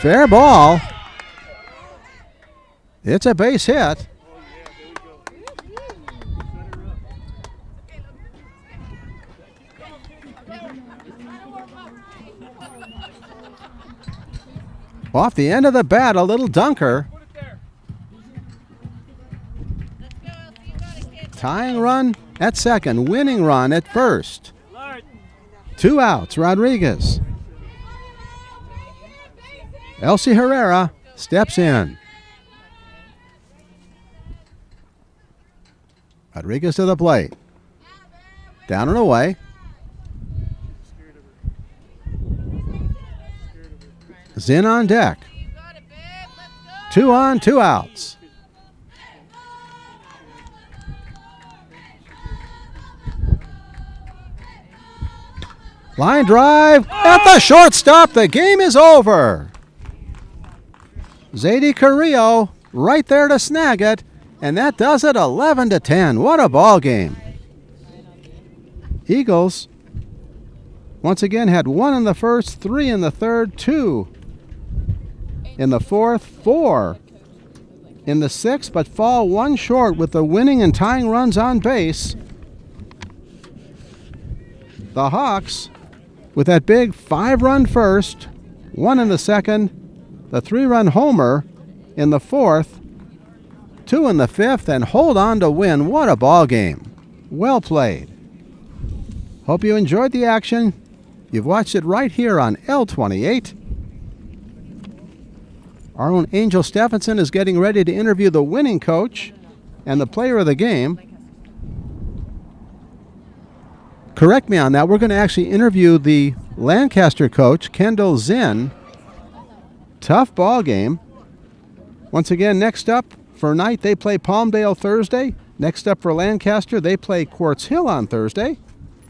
Fair ball. It's a base hit. Off the end of the bat, a little dunker. Tying run at second, winning run at first. 2 outs, Rodriguez. Elsie Herrera steps in. Rodriguez to the plate. Down and away. Zinn on deck. 2 on, 2 outs. Line drive at the shortstop. The game is over. Zadie Carrillo right there to snag it. And that does it, 11-10. What a ball game. Eagles once again had 1 in the first, 3 in the third, 2 in the fourth, 4 in the sixth, but fall 1 short with the winning and tying runs on base. The Hawks with that big 5-run first, 1 in the second, the 3-run homer in the fourth, 2 in the fifth, and hold on to win. What a ball game. Well played. Hope you enjoyed the action. You've watched it right here on L28. Our own Angel Stephenson is getting ready to interview the winning coach and the player of the game. Correct me on that. We're going to actually interview the Lancaster coach, Kendall Zinn, Tough ball game. Once again, next up for Knight, they play Palmdale Thursday. Next up for Lancaster, they play Quartz Hill on Thursday.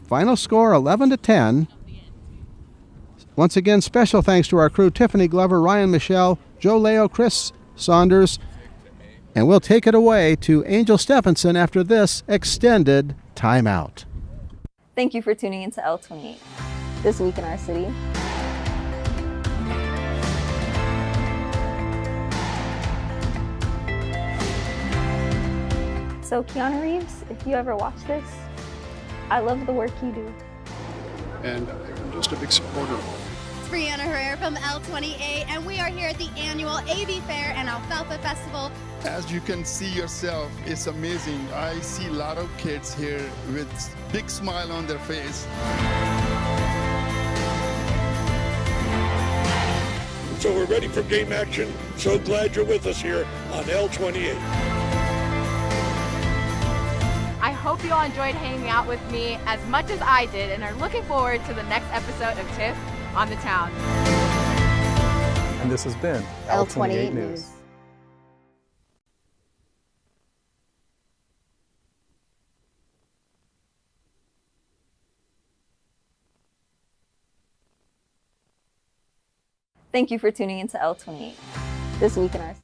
Final score 11-10. Once again, special thanks to our crew, Tiffany Glover, Ryan Michelle, Joe Leo, Chris Saunders. And we'll take it away to Angel Stephenson after this extended timeout. Thank you for tuning into L28, This Week in Our City. So Keanu Reeves, if you ever watch this, I love the work you do. And I'm just a big supporter. It's Brianna Herrera from L28, and we are here at the annual AV Fair and Alfalfa Festival. As you can see yourself, it's amazing. I see a lot of kids here with big smile on their face. So we're ready for game action. So glad you're with us here on L28. I hope you all enjoyed hanging out with me as much as I did and are looking forward to the next episode of Tiff on the Town. And this has been L28 News. Thank you for tuning into L28, This Week in Our City.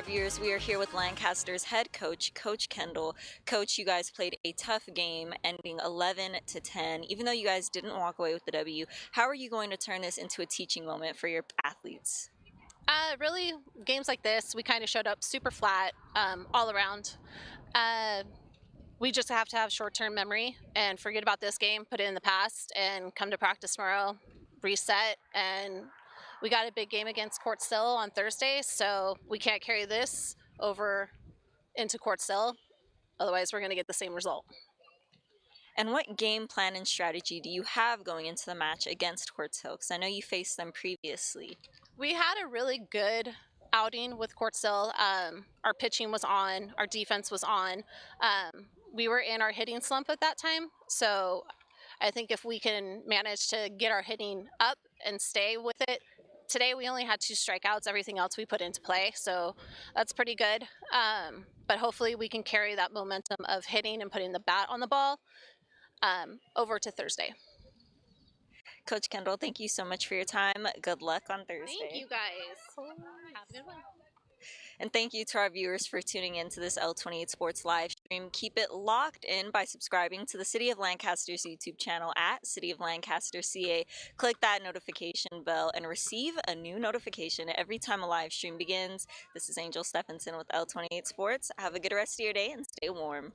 viewers, we are here with Lancaster's head coach, Coach Kendall. Coach, you guys played a tough game, ending 11-10. Even though you guys didn't walk away with the W, how are you going to turn this into a teaching moment for your athletes? Really, games like this, we kind of showed up super flat all around. We just have to have short-term memory and forget about this game, put it in the past, and come to practice tomorrow, reset, and we got a big game against Court Sill on Thursday, so we can't carry this over into Court Sill. Otherwise, we're going to get the same result. And what game plan and strategy do you have going into the match against Court Hill? Because I know you faced them previously. We had a really good outing with Court Sill. Our pitching was on, our defense was on. We were in our hitting slump at that time, so I think if we can manage to get our hitting up and stay with it. Today we only had 2 strikeouts, everything else we put into play, so that's pretty good. But hopefully we can carry that momentum of hitting and putting the bat on the ball over to Thursday. Coach Kendall, thank you so much for your time. Good luck on Thursday. Thank you guys. Have a good one. And thank you to our viewers for tuning in to this L28 Sports live stream. Keep it locked in by subscribing to the City of Lancaster's YouTube channel at City of Lancaster CA. Click that notification bell and receive a new notification every time a live stream begins. This is Angel Stephenson with L28 Sports. Have a good rest of your day and stay warm.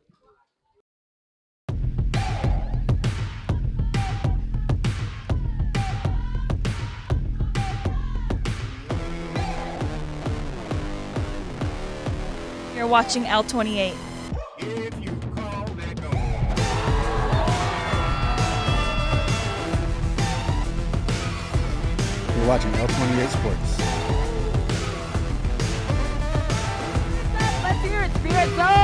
You're watching L28. You're watching L28 Sports. Let's hear it, Spirit Zone!